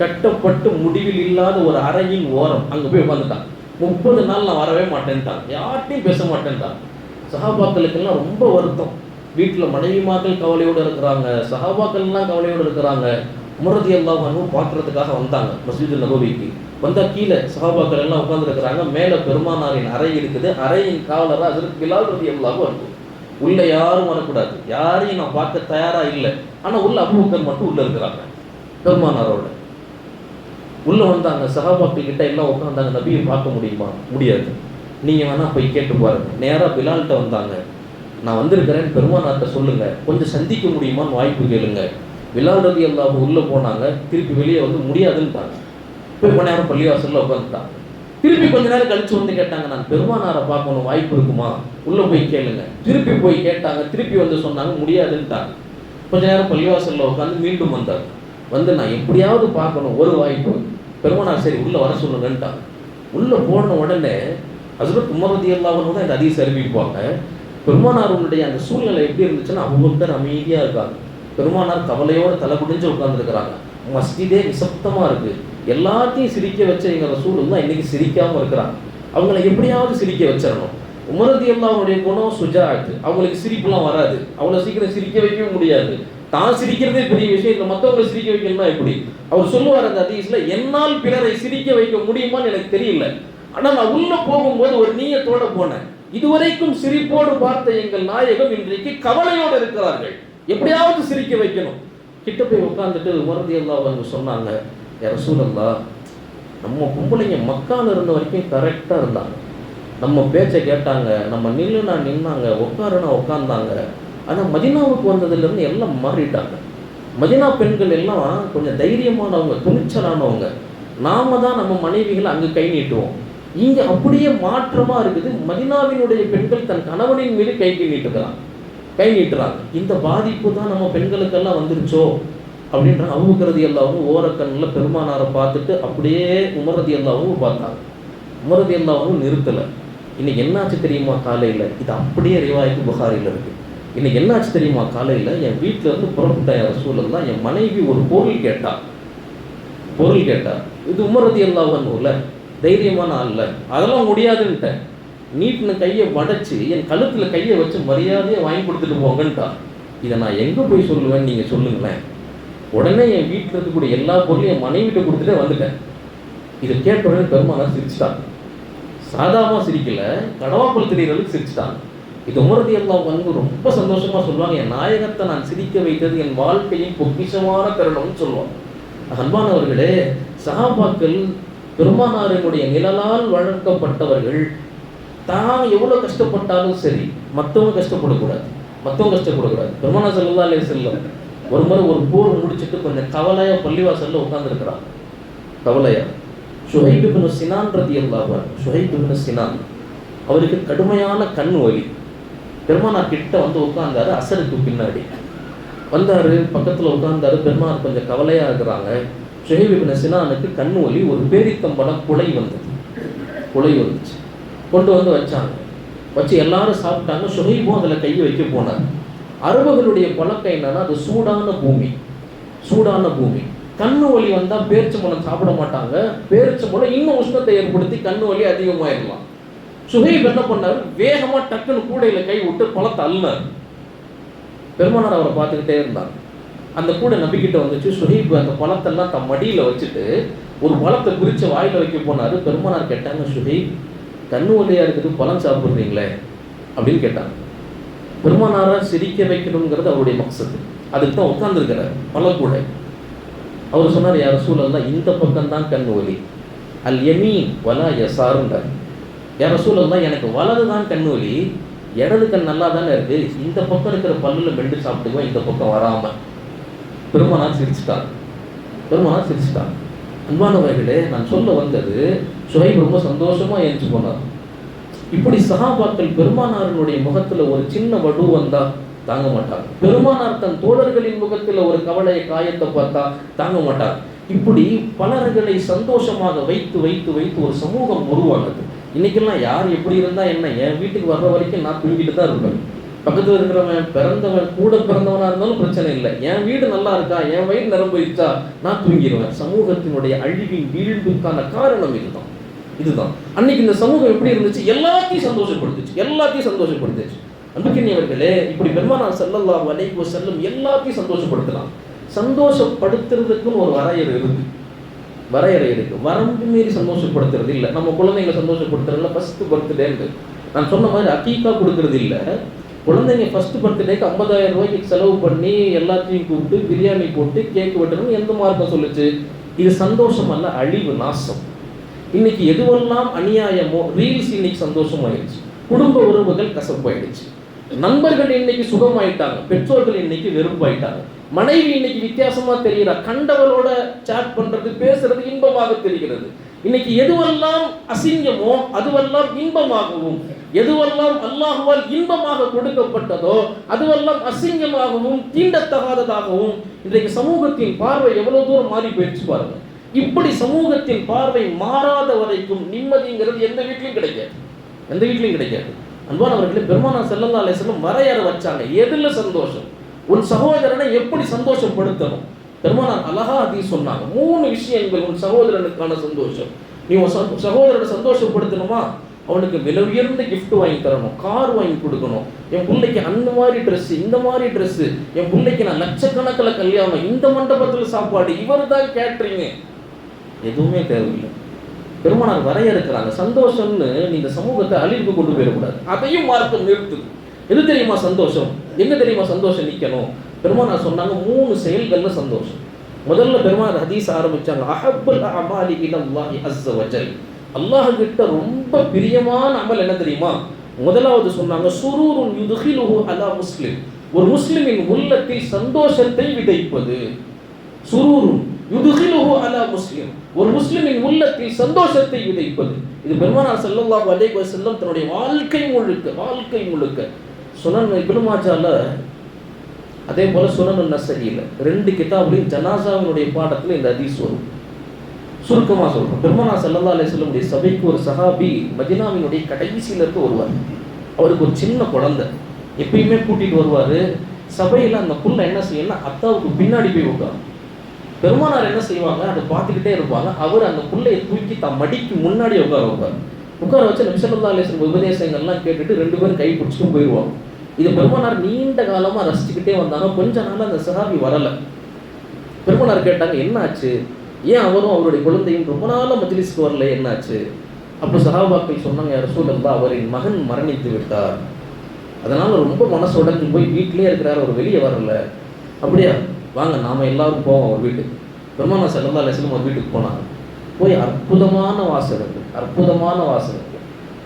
கட்டப்பட்டு முடிவில் இல்லாத ஒரு அறையின் ஓரம் அங்கே போய் உட்காந்துட்டான். 30 நாள் நான் வரவே மாட்டேன்ட்டான், யார்ட்டையும் பேச மாட்டேன்ட்டான். சஹாபாக்களுக்கெல்லாம் ரொம்ப வருத்தம். வீட்டில் மனைவிமார்கள் கவலையோடு இருக்கிறாங்க, சஹாபாக்கள்லாம் கவலையோடு இருக்கிறாங்க. உமர் ரலியல்லாஹு அன்ஹு பார்க்கறதுக்காக வந்தாங்க மஸ்ஜிதுல் நபவிக்கு. வந்தால் கீழே சஹாபாக்கள் எல்லாம் உட்காந்துருக்கிறாங்க, மேலே பெருமானாரின் அறை இருக்குது. அறையின் காவலராக ஹஜ்ரத் பிலால் ரலியல்லாஹு அன்ஹு. உள்ளே யாரும் வரக்கூடாது, யாரையும் நான் பார்க்க தயாராக இல்லை. ஆனால் உள்ள அபூபக்கர் மட்டும் உள்ளே இருக்கிறாங்க பெருமானாரோட. உள்ளே வந்தாங்க, சஹாபாக்கள் கிட்ட எல்லாம் உட்காந்தாங்க. நபியை பார்க்க முடியுமா? முடியாது, நீங்கள் வேணால் போய் கேட்டு பாருங்க. நேராக பிலால்கிட்ட வந்தாங்க, நான் வந்திருக்கிறேன்னு பெருமானார்கிட்ட சொல்லுங்கள், கொஞ்சம் சந்திக்க முடியுமான்னு வாய்ப்பு கேளுங்க. பிலால் ரலியல்லாஹு உள்ளே போனாங்க, திருப்பி வெளியே வந்து முடியாதுன்ட்டாங்க. போய் கொஞ்ச நேரம் பள்ளிவாசலில் உட்காந்துட்டாங்க. திருப்பி கொஞ்ச நேரம் கழிச்சு வந்து கேட்டாங்க, நான் பெருமானாரை பார்க்கணும், வாய்ப்பு இருக்குமா? உள்ளே போய் கேளுங்க. திருப்பி போய் கேட்டாங்க, திருப்பி வந்து சொன்னாங்க முடியாதுன்ட்டாங்க. கொஞ்ச நேரம் பள்ளிவாசலில் உட்காந்து மீண்டும் வந்தார். வந்து நான் எப்படியாவது பார்க்கணும், ஒரு வாய்ப்பு. பெருமானார் சரி உள்ளே வர சொல்லுங்கன்ட்டாங்க. உள்ளே போன உடனே ஹஜ்ரத் உமர் ரலியல்லாஹு அன்ஹு தான் இந்த ஹதீஸ் அறிவிப்பாங்க. பெருமானாருடைய அந்த சூழ்நிலை எப்படி இருந்துச்சுன்னா, அபூபக்கர் அமைதியாக இருக்காங்க, பெருமானார் கவலையோடு தலை குடிஞ்சு உட்காந்துருக்கிறாங்க. மஸ்ஜிதே நிசப்தமாக இருக்குது. எல்லாத்தையும் சிரிக்க வச்ச எங்கள் ரசூல் தான் இன்றைக்கி சிரிக்காமல் இருக்கிறாங்க. அவங்கள எப்படியாவது சிரிக்க வச்சிடணும். உமர் ரலியல்லாஹு அன்ஹுடைய குணம் சுஜாஅத். அவங்களுக்கு சிரிப்புலாம் வராது, அவ்வளோ சீக்கிரம் சிரிக்க வைக்கவும் முடியாது. தான் சிரிக்கிறதே பெரிய விஷயம், இல்லை மற்றவங்களை சிரிக்க வைக்கணும்னா எப்படி? அவர் சொல்லுவார் அந்த ஹதீஸ்ல, என்னால் பிறரை சிரிக்க வைக்க முடியுமான்னு எனக்கு தெரியல, ஆனால் நான் உள்ள போகும்போது ஒரு நீயத்தோட போனேன். இதுவரைக்கும் சிரிப்போடு பார்த்த எங்கள் நாயகம் இன்றைக்கு கவலையோடு இருக்கிறார்கள், எப்படியாவது சிரிக்க வைக்கணும். கிட்ட போய் உட்காந்துட்டு உமர் ரலியல்லாஹு அன்ஹு சொன்னாங்க, யா ரசூலல்லாஹ், நம்ம பொம்பளைங்க மக்கால இருந்த வரைக்கும் கரெக்டாக இருந்தாங்க, நம்ம பேச்சை கேட்டாங்க, நம்ம நில்லுனா நின்னாங்க, உட்காருனா உட்காந்தாங்க. ஆனால் மதினாவுக்கு வந்ததுலேருந்து எல்லாம் மாறிட்டாங்க. மதினா பெண்கள் எல்லாம் கொஞ்சம் தைரியமானவங்க, துணிச்சலானவங்க. நாம தான் நம்ம மனைவிகளை அங்கே கை நீட்டுவோம், இங்கே அப்படியே மாற்றமாக இருக்குது. மதினாவினுடைய பெண்கள் தன் கணவனின் மீது கை நீட்டுறாங்க. இந்த பாதிப்பு தான் நம்ம பெண்களுக்கெல்லாம் வந்துருச்சோ அப்படின்ற அபூபக்கர் ரலியல்லாஹு ஓரக்கண்ணில் பெருமானாரை பார்த்துட்டு அப்படியே உமர் ரலியல்லாஹு பார்த்தாங்க. உமர் ரலியல்லாஹு நிறுத்தலை. இன்னைக்கு என்னாச்சு தெரியுமா காலையில்? இது அப்படியே ரிவாயத்து புகாரியில் இருக்குது. இன்னைக்கு என்னாச்சு தெரியுமா காலையில்? என் வீட்டில் இருந்து புறப்பட்ட யா ரசூலல்லாஹ், என் மனைவி ஒரு பொருள் கேட்டா. இது உமர் ரலியல்லாஹு அன்ஹுல தைரியமான ஆள்ல, அதெல்லாம் முடியாதுன்ட்டேன். நீட்டின கையை வடைச்சு என் கழுத்தில் கையை வச்சு மரியாதையை வாங்கி கொடுத்துட்டு போங்கன்ட்டா. இதை நான் எங்கே போய் சொல்லுவேன், நீங்கள் சொல்லுங்களேன். உடனே என் வீட்டில் இருக்கக்கூடிய எல்லா பொருளையும் என் மனைவிட்ட கொடுத்துட்டே வந்துட்டேன். இதை கேட்ட உடனே பெருமானார் சிரிச்சிட்டாங்க. சாதாரணமாக சிரிக்கல, கடவாப்பல் தெரிகிறதுக்கு சிரிச்சிட்டாங்க. இது உமர் ரலியல்லாஹு அன்ஹு ரொம்ப சந்தோஷமாக சொல்லுவாங்க, என் நாயகத்தை நான் சிரிக்க வைத்தது என் வாழ்க்கையின் பொக்கிஷமான தருணம்னு சொல்லுவாங்க. அன்பானவர்களே, சஹாபாக்கள் பெருமானாரினுடைய நிழலால் வளர்க்கப்பட்டவர்கள். தான் எவ்வளோ கஷ்டப்பட்டாலும் சரி, மற்றவங்க கஷ்டப்படக்கூடாது. பெருமானார் ஸல்லல்லாஹு அலைஹி வஸல்லம் ஒரு முறை ஒரு போர் முடிச்சுட்டு கொஞ்சம் கவலையாக பள்ளிவாசலில் உட்காந்துருக்கிறாங்க. கவலையா ஷுஹைப் இப்னு சினான் ரலியல்லாஹு அன்ஹு. ஷுஹைப் இப்னு சினான் அவருக்கு கடுமையான கண் வலி. பெருமானார் கிட்ட வந்து உட்கார்ந்தாரு, அசருக்கு பின்னாடி வந்தார், பக்கத்தில் உட்கார்ந்தாரு. பெருமானார் கொஞ்சம் கவலையாக இருக்கிறாங்க. ஷுஹைப் இப்னு சினானுக்கு கண் வலி, ஒரு பேரித்தம்பழம் குலை வந்துச்சு. கொண்டு வந்து வச்சாங்க. வச்சு எல்லாரும் சாப்பிட்டாங்க. ஷுஹைபும் அதில் கையை வைக்க போனார். அரபுகளுடைய பழக்கம் என்னன்னா, அது சூடான பூமி. கண்ணு வலி வந்தால் பேரிச்சம்பழம் சாப்பிட மாட்டாங்க. பேரிச்சம்பழம் இன்னும் உஷ்ணத்தை ஏற்படுத்தி கண்ணு வலி அதிகமாகிடலாம். ஷுஹைப் என்ன பண்ணார், வேகமாக டக்குன்னு கூடையில் கை விட்டு பழத்தை அள்ளினார். பெருமானார் அவரை பார்த்துக்கிட்டே இருந்தாங்க. அந்த கூடை நம்பிக்கிட்ட வந்துச்சு. ஷுஹைப் அந்த பழத்தெல்லாம் தம் மடியில் வச்சுட்டு ஒரு பழத்தை பிரித்து வாயில் வைக்க போனார். பெருமானார் கேட்டாங்க, ஷுஹைப், கண்ணு வலியாக இருக்குது, பழம் சாப்பிட்றீங்களே அப்படின்னு கேட்டாங்க. பெருமானாரை சிரிக்க வைக்கணுங்கிறது அவருடைய மக்சது. அதுக்கு தான் உட்கார்ந்துருக்கிறார் பழக்கூடை. அவர் சொன்னார், யா ரசூலல்லாஹ், இந்த பக்கம்தான் கண்ணு வலி, அல் யமீன் வலா யசாருன்றார். யா ரசூலல்லாஹ், எனக்கு வலது தான் கண்ணு வலி, இடது கண் நல்லா தானே இருக்குது, இந்த பக்கம் இருக்கிற பல்லில் மெண்டு சாப்பிட்டுக்குவோம், இந்த பக்கம் வராமல். பெருமானார் சிரிச்சிட்டாங்க. அன்பானவர்களே, நான் சொல்ல வந்தது, ஷுஹைப் ரொம்ப சந்தோஷமாக எழுந்து போனார். இப்படி சஹாபாக்கள் பெருமானாரினுடைய முகத்தில் ஒரு சின்ன வடு வந்தா தாங்க மாட்டார். பெருமானார் தன் தோழர்களின் முகத்தில் ஒரு கவலையை காயத்தை பார்த்தா தாங்க மாட்டார். இப்படி பலர்களை சந்தோஷமாக வைத்து ஒரு சமூகம் உருவானது. இன்னைக்கெல்லாம் யார் எப்படி இருந்தா என்ன, என் வீட்டுக்கு வர்ற வரைக்கும் நான் தூங்கிட்டு தான் இருப்பேன். பக்கத்தில் இருக்கிறவன் கூட பிறந்தவனா இருந்தாலும் பிரச்சனை இல்லை, என் வீடு நல்லா இருக்கா, என் வயிறு நிரம்பிச்சா நான் தூங்கிடுவேன். சமூகத்தினுடைய அழிவின் வீழ்வுக்கான காரணம் இதுதான். இதுதான் அன்னைக்கு இந்த சமூகம் எப்படி இருந்துச்சு, எல்லாத்தையும் சந்தோஷப்படுத்துச்சு. அன்புக்கினியவர்களே, இப்படி பெருமானார் ஸல்லல்லாஹு அலைஹி வஸல்லம் எல்லாத்தையும் சந்தோஷப்படுத்தலாம். சந்தோஷப்படுத்துறதுக்குன்னு ஒரு வரையறை இருக்கு. வரம்பு மீறி சந்தோஷப்படுத்துறது இல்லை. நம்ம குழந்தைங்களை சந்தோஷப்படுத்துறதுல ஃபர்ஸ்ட் பர்த்டேன்னு நான் சொன்ன மாதிரி அக்கீக்கா கொடுக்கறது இல்லை. குழந்தைங்க ஃபர்ஸ்ட் பர்த்டேக்கு 50,000 ரூபாய்க்கு செலவு பண்ணி எல்லாத்தையும் கூப்பிட்டு பிரியாணி போட்டு கேக் வெட்டணும்னு எந்த மார்க்கம் சொல்லுச்சு? இது சந்தோஷம் அல்ல, அழிவு, நாசம். இன்னைக்கு எதுவெல்லாம் அநியாயமோ, ரீல்ஸ் இன்னைக்கு சந்தோஷம் ஆயிடுச்சு, குடும்ப உறவுகள் கசப்பாயிடுச்சு, நண்பர்கள் இன்னைக்கு சுகமாயிட்டாங்க, பெற்றோர்கள் இன்னைக்கு வெறுப்பாயிட்டாங்க, மனைவி இன்னைக்கு வித்தியாசமா தெரிகிறா, கண்டவளோட சாட் பண்றது பேசுறது இன்பமாக தெரிகிறது. இன்னைக்கு எதுவெல்லாம் அசிங்கமோ அதுவெல்லாம் இன்பமாகவும், எதுவெல்லாம் அல்லாஹுவால் இன்பமாக கொடுக்கப்பட்டதோ அதுவெல்லாம் அசிங்கமாகவும் தீண்டத்தகாததாகவும் இன்றைக்கு சமூகத்தின் பார்வை எவ்வளவு தூரம் மாறி போயிடுச்சு பாருங்க. இப்படி சமூகத்தின் பார்வை மாறாத வரைக்கும் நிம்மதிங்கிறது எந்த வீட்லையும் கிடைக்காது. அன்பானவர்களே, பெருமானார் ஸல்லல்லாஹு அலைஹி வஸல்லம் வரையறை வச்சாங்க. எதுல சந்தோஷம், உன் சகோதரனை எப்படி சந்தோஷப்படுத்தணும். பெருமானார் அழகா ஹதீஸ் சொன்னாங்க. 3 விஷயங்கள் உன் சகோதரனுக்கான சந்தோஷம். நீ உன் சகோதரனை சந்தோஷப்படுத்தணுமா, அவனுக்கு விலை உயர்ந்த கிஃப்ட் வாங்கி தரணும், கார் வாங்கி கொடுக்கணும், என் பிள்ளைக்கு அந்த மாதிரி ட்ரெஸ், இந்த மாதிரி ட்ரெஸ், என் பிள்ளைக்கு நான் லட்சக்கணக்கில் கல்யாணம், இந்த மண்டபத்தில் சாப்பாடு, இவர் தான் கேட்றீங்க, எதுவுமே தேவையில்லை. பெருமானார் வரையறுக்கிறாங்க. சந்தோஷம்னு நீங்க சமூகத்தை அழிவுக்கு கொண்டு போயிடக்கூடாது. அதையும் மார்க்கம் நிறுத்துது. எது தெரியுமா சந்தோஷம், எங்க தெரியுமா சந்தோஷம் நிற்கணும்? பெருமானார் சொன்னாங்க 3 செயல்கள்ல சந்தோஷம். முதல்ல பெருமானார் ஹதீஸ் ஆரம்பிச்சாங்க. அஹப்புல் அமாலி இலல்லாஹி அஸ்ஸ வஜல், அல்லாஹ் கிட்ட ரொம்ப பிரியமான அமல் என்ன தெரியுமா? முதலாவது சொன்னாங்க சுரூருன் யுத்கிலுஹு அலா முஸ்லிம், ஒரு முஸ்லிமின் உள்ளத்தில் சந்தோஷத்தை விதைப்பது. சுரூருன் யுத்கிலுஹு அலா முஸ்லிம், ஒரு முஸ்லிமின் உள்ளத்தில் சந்தோஷத்தை விதைப்பது. இது பெருமானார் ஸல்லல்லாஹு அலைஹி வஸல்லம் தன்னுடைய வாழ்க்கை முழுக்க சுனன் இப்னு மாஜால, அதே போல சுனன் நஸஈல 2 கிதாபுலையும் ஜனாசாவினுடைய பாடத்தில் இந்த ஹதீஸ் வரும். சுருக்கமாக சொல்றோம். பெருமானார் ஸல்லல்லாஹு அலைஹி வஸல்லம் சபைக்கு ஒரு சஹாபி மதீனாவினுடைய கடைசியில இருந்து வருவார். அவருக்கு ஒரு சின்ன குழந்தை எப்பயுமே கூட்டிட்டு வருவார். சபையில் அந்த புள்ள என்ன செய்யணும்னா அத்தாவுக்கு பின்னாடி போய் உட்காரும். பெருமானார் என்ன செய்வாங்க, அதை பார்த்துக்கிட்டே இருப்பாங்க. அவர் அந்த புள்ளையை தூக்கி தான் மடிக்கு முன்னாடி உட்கார வச்சு நபி ஸல்லல்லாஹு அலைஹி வஸல்லம் உபதேசங்கள்லாம் கேட்டுட்டு 2 பேரும் கை பிடிச்சிட்டு போயிடுவாங்க. இது பெருமானார் நீண்ட காலமாக ரசிச்சுக்கிட்டே வந்தாங்க. கொஞ்ச நாள் அந்த சஹாபி வரலை. பெருமானார் கேட்டாங்க, என்ன ஆச்சு, ஏன் அவரும் அவருடைய குழந்தையும் ரொம்ப நாளாக மஜ்லிஸ்க்கு வரல, என்னாச்சு? அப்போ சஹாபாக்கள் சொன்னாங்க, யா ரசூலல்லாஹ், அவரின் மகன் மரணித்து விட்டார், அதனால ரொம்ப மனசு உடஞ்சு போய் வீட்டிலே இருக்கிறார், அவர் வெளியே வரல. அப்படியா, வாங்க நாம எல்லாரும் போவோம் அவர் வீட்டுக்கு. பெருமானார் ஸல்லல்லாஹு அலைஹி வஸல்லம் அவர் வீட்டுக்கு போனாங்க. போய் அற்புதமான வாசகங்கள்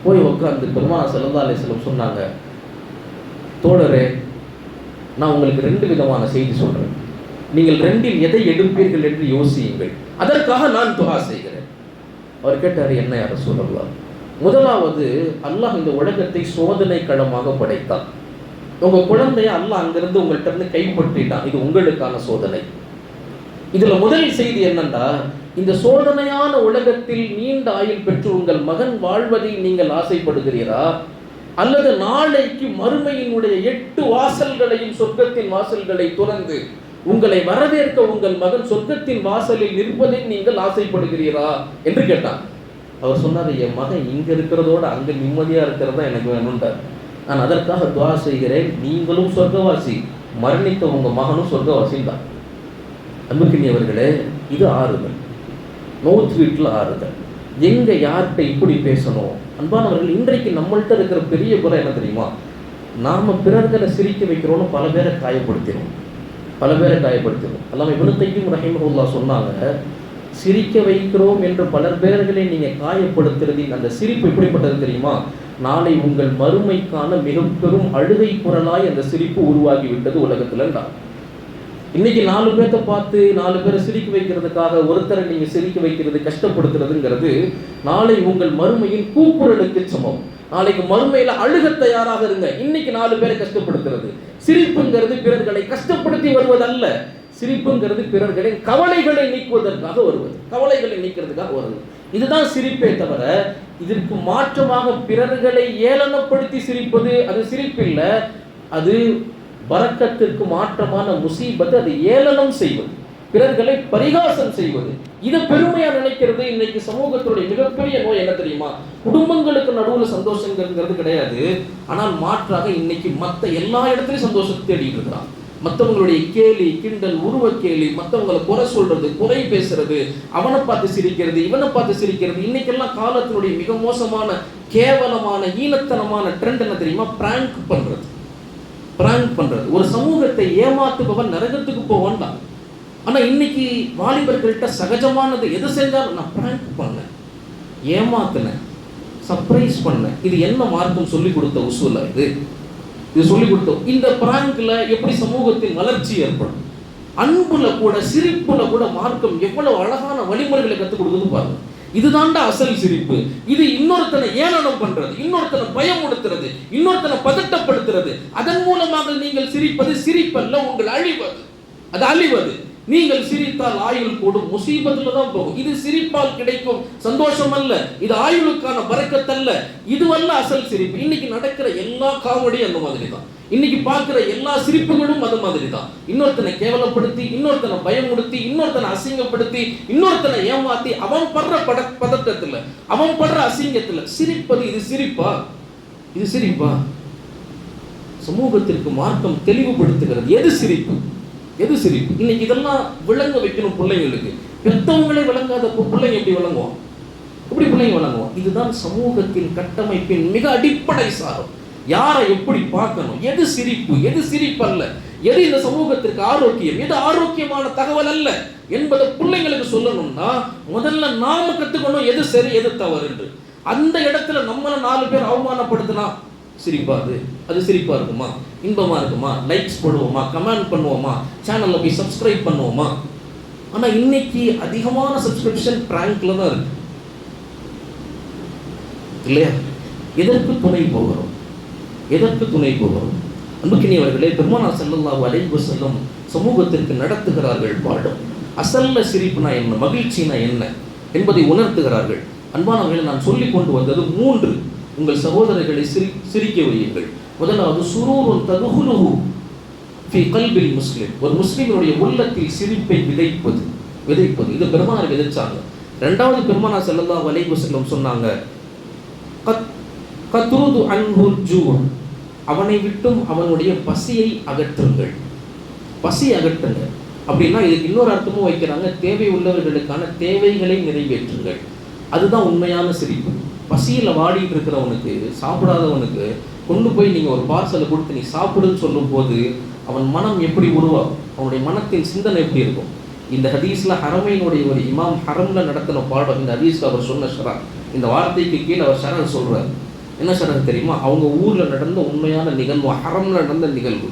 போய் உட்காந்து பெருமானார் ஸல்லல்லாஹு அலைஹி வஸல்லம் சொன்னாங்க, தோழரே, நான் உங்களுக்கு 2 விதமான செய்தி சொல்றேன். நீங்கள் 2இல் எதை எடுப்பீர்கள் என்று யோசியுங்கள், அதற்காக நான் துஆ செய்கிறேன். அவர் கேட்டார், என்ன யா ரசூலல்லாஹ்? முதலாவது, அல்லாஹ் இந்த உலகத்தை சோதனை களமாக படைத்தான். உங்க குழந்தைய அல்லாஹ் அங்கிருந்து உங்கள்கிட்ட இருந்து கைப்பற்றிட்டான். இது உங்களுக்கான சோதனை. இதுல முதல் செய்தி என்னன்னா, இந்த சோதனையான உலகத்தில் நீண்ட ஆயுள் பெற்று உங்கள் மகன் வாழ்வதை நீங்கள் ஆசைப்படுகிறீரா, அல்லது நாளைக்கு மறுமையினுடைய 8 வாசல்களையும் சொர்க்கத்தின் வாசல்களை துறந்து உங்களை வரவேற்க உங்கள் மகன் சொர்க்கத்தின் வாசலில் நிற்பதை நீங்கள் ஆசைப்படுகிறீரா என்று கேட்டான். அவர் சொன்னார், என் மகன் இங்க இருக்கிறதோட அங்க நிம்மதியா இருக்கிறதா எனக்கு வேணும்ன்றார். நான் அதற்காக துஆ செய்கிறேன், நீங்களும் சொர்க்கவாசி, மரணித்த உங்க மகனும் சொர்க்கவாசின் தான். அன்புக்கினியவர்களே, இது ஆறுதல், மௌத் வீட்டில் ஆறுதல். எங்க யார்கிட்ட இப்படி பேசணும்? அன்பானவர்கள், இன்றைக்கு நம்மள்கிட்ட இருக்கிற பெரிய குறை என்ன தெரியுமா? நாம பிறர்களை சிரிக்க வைக்கிறோன்னு பல பேரை காயப்படுத்திடும். அல்லாம இப்னு கையிம் ரஹிமஹுல்லாஹ் சொன்னாங்க, சிரிக்க வைக்கிறோம் என்று பலர் பேர்களை நீங்க காயப்படுத்துறதின் அந்த சிரிப்பு எப்படிப்பட்டது தெரியுமா? நாளை உங்கள் மறுமைக்கான மிக பெரும் அழுகை குரலாய் அந்த சிரிப்பு உருவாகிவிட்டது உலகத்துல. இன்னைக்கு 4 பேர்த்த பார்த்து 4 பேரை சிரிக்க வைக்கிறதுக்காக ஒருத்தரை நீங்க சிரிக்க வைக்கிறது, கஷ்டப்படுத்துறதுங்கிறது நாளை உங்கள் மறுமையின் கூக்குரலுக்கு சமம். நாளைக்கு மறுமையில அழுக தயாராக இருங்க. இன்னைக்கு 4 பேரை கஷ்டப்படுத்துறது. சிரிப்புங்கிறது பிறர்களை கஷ்டப்படுத்தி வருவதல்ல, சிரிப்புங்கிறது பிறர்களின் கவலைகளை நீக்குவதற்காக வருவது, கவலைகளை நீக்கிறதுக்காக வருவது. இதுதான் சிரிப்பே தவிர, இதற்கு மாற்றமாக பிறர்களை ஏளனப்படுத்தி சிரிப்பது அது சிரிப்பில்லை, அது பரக்கத்திற்கு மாற்றமான முசீபத்து, அது ஏளனம் செய்வது. பிறர்களை பரிகாசம் செய்வது, இதை பெருமையா நினைக்கிறது இன்னைக்கு சமூகத்தினுடைய மிகப்பெரிய நோய். என்ன தெரியுமா? குடும்பங்களுக்கு நடுவுல சந்தோஷங்கிறது கிடையாது, ஆனால் மாற்றாக இன்னைக்கு மற்ற எல்லா இடத்துலயும் சந்தோஷத்தை தேடிட்டு இருக்கிறான். மற்றவங்களுடைய கேலி கிண்டல், உருவ கேலி, மற்றவங்களை குறை சொல்றது, குறை பேசுறது, அவனை பார்த்து சிரிக்கிறது, இவனை பார்த்து சிரிக்கிறது. இன்னைக்கெல்லாம் காலத்தினுடைய மிக மோசமான கேவலமான ஈனத்தனமான ட்ரெண்ட் என்ன தெரியுமா? பிராங்க் பண்றது. பிராங்க் பண்றது. ஒரு சமூகத்தை ஏமாத்துபவன் நரகத்துக்கு போவான்தான். ஆனா இன்னைக்கு வாலிபர்கள்ட்ட சகஜமானது எது செஞ்சாலும் நான் பிராங்க் பண்ணேன், ஏமாத்தினேன், சர்ப்ரைஸ் பண்ணேன். இது என்ன மார்க்கம் சொல்லி கொடுத்த உசூலா? இது சொல்லி கொடுத்தோம். இந்த பிராங்க்ல எப்படி சமூகத்தின் வளர்ச்சி ஏற்படும்? அன்புல கூட சிரிப்புல கூட மார்க்கம் எவ்வளவு அழகான வழிமுறைகளை கற்றுக் கொடுக்குது பாருங்க. இதுதான்டா அசல் சிரிப்பு. இது இன்னொருத்தனை ஏளனம் பண்றது, இன்னொருத்தனை பயமுடுத்துறது, இன்னொருத்தனை பதட்டப்படுத்துறது. அதன் மூலமாக நீங்கள் சிரிப்பது சிரிப்பல்ல, உங்கள் அழிவது. அது அழிவது. நீங்கள் சிரித்தால் ஆயுள் கூடும், முசீபத்துல தான் போகும். இது சிரிப்பால் கிடைக்கும் சந்தோஷம் அல்ல, இது ஆயுளுக்கான பரக்கத் அல்ல. இதுவல்ல அசல் சிரிப்பு. இன்னைக்கு நடக்கிற எல்லா காமெடியும் அந்த மாதிரி தான். இன்னைக்கு பார்க்கிற எல்லா சிரிப்புகளும் அது மாதிரி தான். இன்னொருத்தனை கேவலப்படுத்தி, இன்னொருத்தனை பயமுடுத்தி, இன்னொருத்தனை அசிங்கப்படுத்தி, இன்னொருத்தனை ஏமாத்தி, அவன் படுற பதட்டத்துல, அவன் படுற அசிங்கத்துல சிரிப்பது. இது சிரிப்பா? இது சிரிப்பா? சமூகத்திற்கு மார்க்கம் தெளிவுபடுத்துகிறது எது சிரிப்பு, எது சிரிப்பு. இன்னைக்கு இதெல்லாம் விளங்க வைக்கணும் பிள்ளைங்களுக்கு. பெற்றவங்களே விளங்காத பிள்ளைங்க எப்படி விளங்குவோம்? எப்படி பிள்ளைங்க விளங்குவோம்? இதுதான் சமூகத்தின் கட்டமைப்பின் மிக அடிப்படை சாரம். யாரை எப்படி பார்க்கணும், எது சிரிப்பு, எது சிரிப்பு அல்ல, எது இந்த சமூகத்திற்கு ஆரோக்கியம், எது ஆரோக்கியமான தகவல் அல்ல என்பதை பிள்ளைங்களுக்கு சொல்லணும்னா முதல்ல நாம கத்துக்கணும் எது சரி எது தவறு என்று. அந்த இடத்துல நம்மள 4 பேர் அவமானப்படுத்தினா சிரிப்பா? அது சிரிப்பா இருக்குமா? இன்பமா இருக்குமா? லைக்ஸ் போடுவோமா? கமெண்ட் பண்ணுவோமா? சேனல்ல போய் சப்ஸ்கிரைப் பண்ணுவோமா? ஆனா இன்னைக்கு அதிகமான சப்ஸ்கிரிப்ஷன் பிராங்க்ல தான் இருக்கு இல்லையா? எதற்கு துணை போகிறோம்? எதற்கு துணை போகிறோம்? அன்புக்கினியவர்களே, பெருமானார் ஸல்லல்லாஹு அலைஹி வஸல்லம் சமூகத்திற்கு நடத்துகிறார்கள் பாடம். அசல்ல சிரிப்புனா என்ன, மகிழ்ச்சினா என்ன என்பதை உணர்த்துகிறார்கள். அன்பானவர்களை, நான் சொல்லிக் கொண்டு வந்தது 3. உங்கள் சகோதரர்களை சிரிக்க வையுங்கள். முதலாவது சுரூருன் ததுஹுலுஹு ஃபீ கல்பில் முஸ்லிம். ஒரு முஸ்லிமுடைய உள்ளத்தில் சிரிப்பை விதைப்பது. இது பெருமானார் விதைச்சாங்க. 2வது பெருமானார் ஸல்லல்லாஹு அலைஹி வஸல்லம் சொன்னாங்க, கத்ருது அன்ஹுல் ஜூ, அவனை விட்டும் அவனுடைய பசியை அகற்றுங்கள். பசி அகற்றுங்க அப்படின்னா இதுக்கு இன்னொரு அர்த்தமும் வைக்கிறாங்க, தேவை உள்ளவர்களுக்கான தேவைகளை நிறைவேற்றுங்கள். அதுதான் உண்மையான சிரிப்பு. பசியில் வாடிட்டு இருக்கிறவனுக்கு, சாப்பிடாதவனுக்கு கொண்டு போய் நீங்கள் ஒரு பார்சலை கொடுத்து நீ சாப்பிடுன்னு சொல்லும் போது அவன் மனம் எப்படி உருவாகும், அவனுடைய மனத்தின் சிந்தனை எப்படி இருக்கும்? இந்த ஹதீஸில் ஹரமையினுடைய ஒரு இமாம் ஹரமில் நடத்தின பாடம். இந்த ஹதீஸில் அவர் சொன்ன ஷரா, இந்த வார்த்தைக்கு கீழே அவர் ஷரா சொல்கிறார். என்ன ஷரா தெரியுமா? அவங்க ஊரில் நடந்த உண்மையான நிகழ்வு, ஹரமில் நடந்த நிகழ்வு.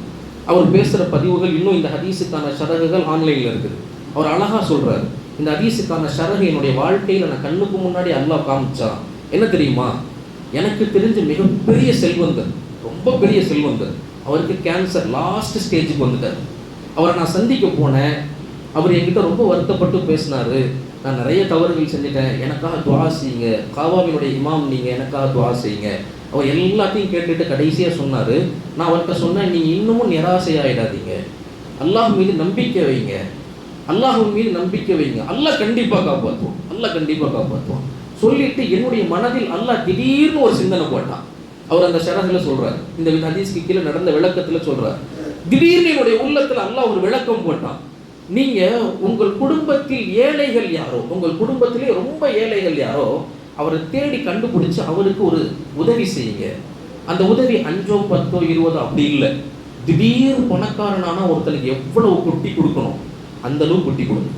அவர் பேசுகிற பதிவுகள் இன்னும் இந்த ஹதீஸுக்கான ஷரகுகள் ஆன்லைனில் இருக்குது. அவர் அழகாக சொல்கிறார், இந்த ஹதீஸுக்கான ஷரகு என்னுடைய வாழ்க்கையில் நான் கண்ணுக்கு முன்னாடி அல்லாஹ் காமிச்சான். என்ன தெரியுமா? எனக்கு தெரிஞ்ச மிகப்பெரிய செல்வந்தர், ரொம்ப பெரிய செல்வந்தர், அவருக்கு கேன்சர் லாஸ்ட் ஸ்டேஜுக்கு வந்துட்டார். அவரை நான் சந்திக்க போனேன். அவர் என்கிட்ட ரொம்ப வருத்தப்பட்டு பேசினார். நான் நிறைய தவறுகள் செஞ்சுட்டேன், எனக்காக துவா செய்யுங்க, காவாவினுடைய இமாம் நீங்கள் எனக்காக துவா செய்யுங்க. அவர் எல்லாத்தையும் கேட்டுட்டு கடைசியாக சொன்னார், நான் அவர்கிட்ட சொன்னேன், நீங்கள் இன்னமும் நிராசையாயிடாதீங்க, அல்லாஹ் மீது நம்பிக்கை வைங்க, அல்லாஹின் மீது நம்பிக்கை வைங்க, அல்லாஹ் கண்டிப்பாக காப்பாற்றுவோம், அல்லாஹ் கண்டிப்பாக காப்பாற்றுவோம் சொல்லிட்டு என்னுடைய மனதில் அல்லாஹ் திடீர்னு ஒரு சிந்தனை போட்டான். அவர் அந்த ஷரஹில் சொல்றார், இந்த ஹதீஸ்க்கு கீழே நடந்த விளக்கத்தில் சொல்றார், திடீர்னு என்னுடைய உள்ளத்தில் அல்லாஹ் ஒரு விளக்கம் போட்டான். நீங்க உங்கள் குடும்பத்தில் ஏழைகள் யாரோ, உங்கள் குடும்பத்திலே ரொம்ப ஏழைகள் யாரோ, அவரை தேடி கண்டுபிடிச்சு அவருக்கு ஒரு உதவி செய்யுங்க. அந்த உதவி 5, 10, 20 அப்படி இல்லை, திடீர் பணக்காரனான ஒருத்தனுக்கு எவ்வளவு கொட்டி கொடுக்கணும் அந்த அளவு கொட்டி கொடுங்க,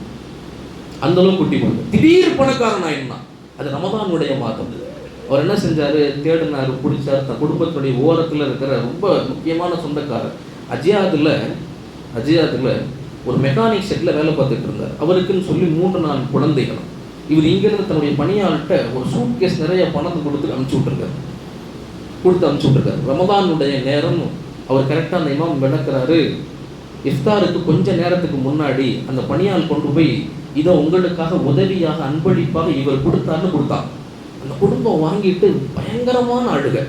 அந்த அளவு கொட்டி கொடுங்க. திடீர் பணக்காரனாயினா அது ரமதானுடைய மாதம். அவர் என்ன செஞ்சாரு, தேடினார், பிடிச்சார். தன் குடும்பத்துடைய ஓரத்தில் இருக்கிற ரொம்ப முக்கியமான சொந்தக்காரர் அஜியாதுல ஒரு மெக்கானிக் ஷெட்டில் வேலை பார்த்துட்டு இருந்தார். அவருக்குன்னு சொல்லி 3-4 குழந்தைகள். இவர் இங்கிருந்து தன்னுடைய பணியாளர்கிட்ட ஒரு சூட் கேஸ் நிறைய பணத்தை கொடுத்து அனுப்பிச்சு விட்டுருக்காரு. ரமதானுடைய நேரம் அவர் கரெக்டாக அந்த இமாம் விளக்குறாரு, இஃப்தாருக்கு கொஞ்ச நேரத்துக்கு முன்னாடி அந்த பணியாள் கொண்டு போய் இதை உங்களுக்காக உதவியாக அன்பளிப்பாக இவர் கொடுத்தான். அந்த குடும்பம் வாங்கிட்டு பயங்கரமான அழுகை.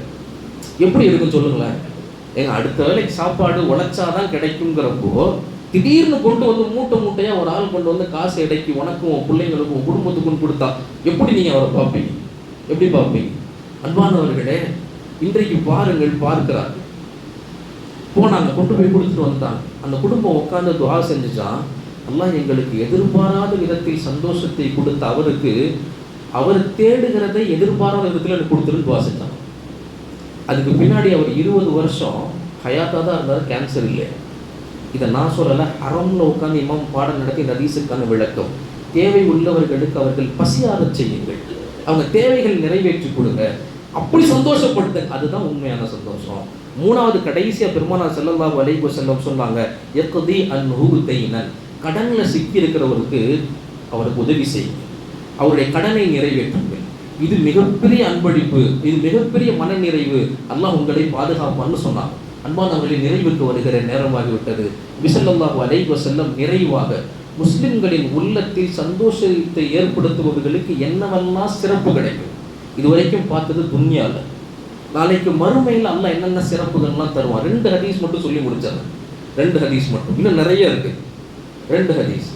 எப்படி இருக்குன்னு சொல்லுங்களேன். அடுத்த வேலைக்கு சாப்பாடு உழைச்சாதான் கிடைக்குங்கிறப்போ திடீர்னு கொண்டு வந்து மூட்டை மூட்டையாக ஒரு ஆள் கொண்டு வந்து காசு இடைக்கி உனக்கும் உன் பிள்ளைங்களுக்கும் உன் குடும்பத்துக்கும் கொடுத்தா எப்படி நீங்கள் அவரை பார்ப்பீங்க? எப்படி பார்ப்பீங்க? அன்பானவர்களே, இன்றைக்கு பாருங்கள், பார்க்கிறார், போனாங்க, கொண்டு போய் கொடுத்துட்டு வந்தாங்க. அந்த குடும்பம் உட்காந்து துஆ செஞ்சுச்சான், அல்லாஹ் எங்களுக்கு எதிர்பாராத விதத்தில் சந்தோஷத்தை கொடுத்த அவருக்கு அவர் தேடுகிறதை எதிர்பாராத விதத்தில் எனக்கு கொடுத்துருந்து துஆ செஞ்சாங்க. அதுக்கு பின்னாடி அவர் 20 வருஷம் ஹயாத்தாக தான் இருந்தார், கேன்சர் இல்லை. இதை நான் சொல்லலை, ஹரம்ல உட்காந்து இமாம் பாடம் நடத்தி இந்த ஹதீஸுக்கான விளக்கம். தேவை உள்ளவர்களுக்கு அவர்கள் பசியாரச் செய்யுங்கள், அவங்க தேவைகள் நிறைவேற்றி கொடுங்க, அப்படி சந்தோஷப்படுத்த, அதுதான் உண்மையான சந்தோஷம். மூணாவது கடைசியாக பெருமானார் ஸல்லல்லாஹு அலைஹி வஸல்லம் சொன்னாங்க, யக்தி அன்ஹு தைனன், கடனில் சிக்கி இருக்கிறவருக்கு அவருக்கு உதவி செய்யுங்க, அவருடைய கடனை நிறைவேற்றுங்கள். இது மிகப்பெரிய அன்பளிப்பு, இது மிகப்பெரிய மனநிறைவு, அல்லாஹ் உங்களை பாதுகாப்பான்னு சொன்னாங்க. அன்பானவர்களின் நிறைவுக்கு வருகிற நேரமாகிவிட்டது. ஸல்லல்லாஹு அலைஹி வஸல்லம் நிறைவாக முஸ்லிம்களின் உள்ளத்தில் சந்தோஷத்தை ஏற்படுத்துபவர்களுக்கு என்னவெல்லாம் சிறப்பு கிடைக்கும் இதுவரைக்கும் பார்த்தது துன்யால. நாளைக்கு மறுமையில் அல்லாஹ் என்னென்ன சிறப்புகள்லாம் தருவான். 2 ஹதீஸ் மட்டும் சொல்லி முடிச்சாங்க. 2 ஹதீஸ் மட்டும், இன்னும் நிறைய இருக்கு. 2 ஹதீஸ்.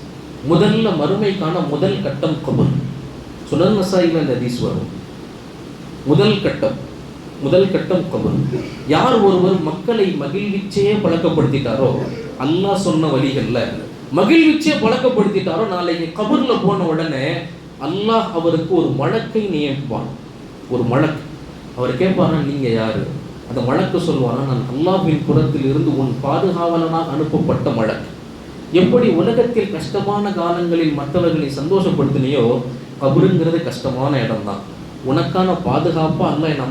முதல்ல மறுமைக்கான முதல் கட்டம் கபர். சுனன் நசாயில இந்த ஹதீஸ் வரும். முதல் கட்டம் கபர். யார் ஒருவர் மக்களை மகிழ்விச்சே பழக்கப்படுத்திட்டாரோ, அல்லாஹ் சொன்ன வழிகள்ல மகிழ்விச்சே பழக்கப்படுத்திட்டாரோ, நாளைக்கு கபர்ல போன உடனே அல்லாஹ் அவருக்கு ஒரு மலக்கை நியமிப்பான். ஒரு மலக்கு அவர் கேட்பாரா, நீங்க யாரு? அந்த மலக்கு சொல்வானா, நான் அல்லாஹ்வின் புறத்தில் இருந்து உன் பாதுகாவலனாக அனுப்பப்பட்ட மலக்கு. எப்படி உலகத்தில் கஷ்டமான காலங்களில் மற்றவர்களை சந்தோஷப்படுத்தினியோ, கபருங்கிறது கஷ்டமான இடம் தான். உனக்கான பாதுகாப்பா அல்லாஹ் என்னை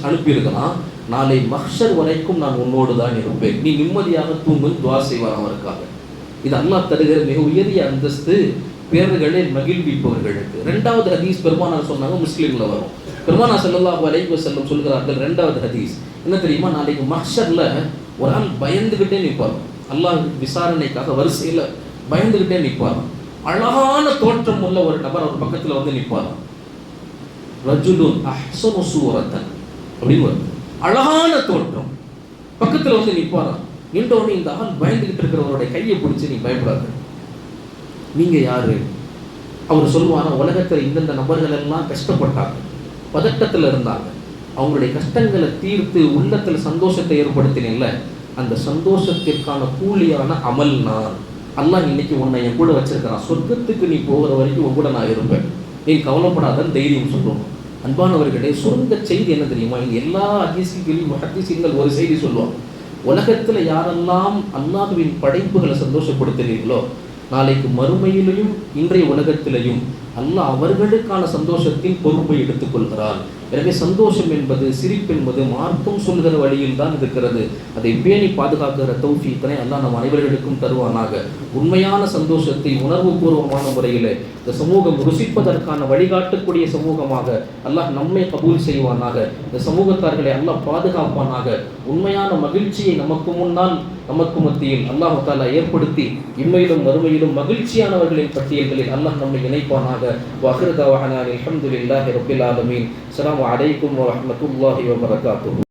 அனுப்பியிருக்கலாம். நாளை மஹ்ஷர் வரைக்கும் நான் உன்னோடு தான் இருப்பேன், நீ நிம்மதியாக தூங்கும் துஆ செய்வார் அவருக்காக. இது அல்லாஹ் தருகிற மிக உயரிய அந்தஸ்து பேர்களை மகிழ்விப்பவர்களுக்கு. 2வது ஹதீஸ் பெருமானார் சொன்னாங்க, முஸ்லிம்ல வரும். பெருமானார் ஸல்லல்லாஹு அலைஹி வஸல்லம் சொல்கிறார்கள், 2வது ஹதீஸ் என்ன தெரியுமா? நாளைக்கு மஹ்ஷர்ல ஒரு ஆள் பயந்துகிட்டே நிற்பார். அல்லாஹ் விசாரணைக்காக வரிசையில் பயந்துகிட்டே நிற்பார். அழகான தோற்றம் உள்ள ஒரு நபர் அவர் பக்கத்தில் வந்து நிற்பார். ரஜுலுன் அஹ்ஸனு சூரத்தன் அப்படின்னு வருது. அழகான தோற்றம் பக்கத்தில் வந்து நிற்பாராம். நின்றோடனே இந்த ஆள் பயந்துகிட்டு இருக்கிறவருடைய கையை பிடிச்சி, நீ பயப்படாது, நீங்க யாரு? அவர் சொல்லுவாரா, உலகத்தில் இந்தந்த நபர்கள் எல்லாம் கஷ்டப்பட்டாங்க, பதட்டத்தில் இருந்தாங்க, அவங்களுடைய கஷ்டங்களை தீர்த்து உள்ளத்தில் சந்தோஷத்தை ஏற்படுத்தினேன்ல, அந்த சந்தோஷத்திற்கான கூலியான அமல் நான். அல்லாஹ் இன்னைக்கு உன்னை என் கூட வச்சிருக்கிறான், சொர்க்கத்துக்கு நீ போகிற வரைக்கும் உன் கூட நான் இருப்பேன், நீ கவலைப்படாதன்னு தைரியம் சொல்லுவோம். அன்பானவர்களே, சுருங்க செய்தி என்ன தெரியுமா? இங்க எல்லா ஹதீஸ்கள் ஒரு செய்தி சொல்லுவாங்க. உலகத்தில் யாரெல்லாம் அல்லாஹ்வின் படைப்புகளை சந்தோஷப்படுத்துகிறீர்களோ, நாளைக்கு மறுமையிலையும் இன்றைய உலகத்திலையும் அல்லாஹ் அவர்களுக்கான சந்தோஷத்தின் பொறுப்பை எடுத்துக்கொள்கிறார். எனவே சந்தோஷம் என்பது, சிரிப்பு என்பது மார்க்கம் சொல்கிற வழியில் தான் இருக்கிறது. அதை பேணி பாதுகாக்கிற தௌஃபீக்கை அல்லாஹ் நம் அனைவர்களுக்கும் தருவானாக. உண்மையான சந்தோஷத்தை உணர்வுபூர்வமான முறையில் இந்த சமூகம் ருசிப்பதற்கான வழிகாட்டக்கூடிய சமூகமாக அல்லாஹ் நம்மை கபூல் செய்வானாக. இந்த சமூகத்தார்களை அல்லாஹ் பாதுகாப்பானாக. உண்மையான மகிழ்ச்சியை நமக்கு முன்னால் நமக்கு மத்தியில் அல்லாஹ் தஆலா ஏற்படுத்தி இம்மையிலும் மறுமையிலும் மகிழ்ச்சியானவர்களின் பட்டியல்களில் அல்லாஹ் நம்மை இணைப்பானாக. வஆகிரு தஅவானா அல்ஹம்துலில்லாஹி ரப்பில் ஆலமீன். அஸ்ஸலாமு அலைக்கும் வரஹ்மத்துல்லாஹி வபரகாத்துஹு.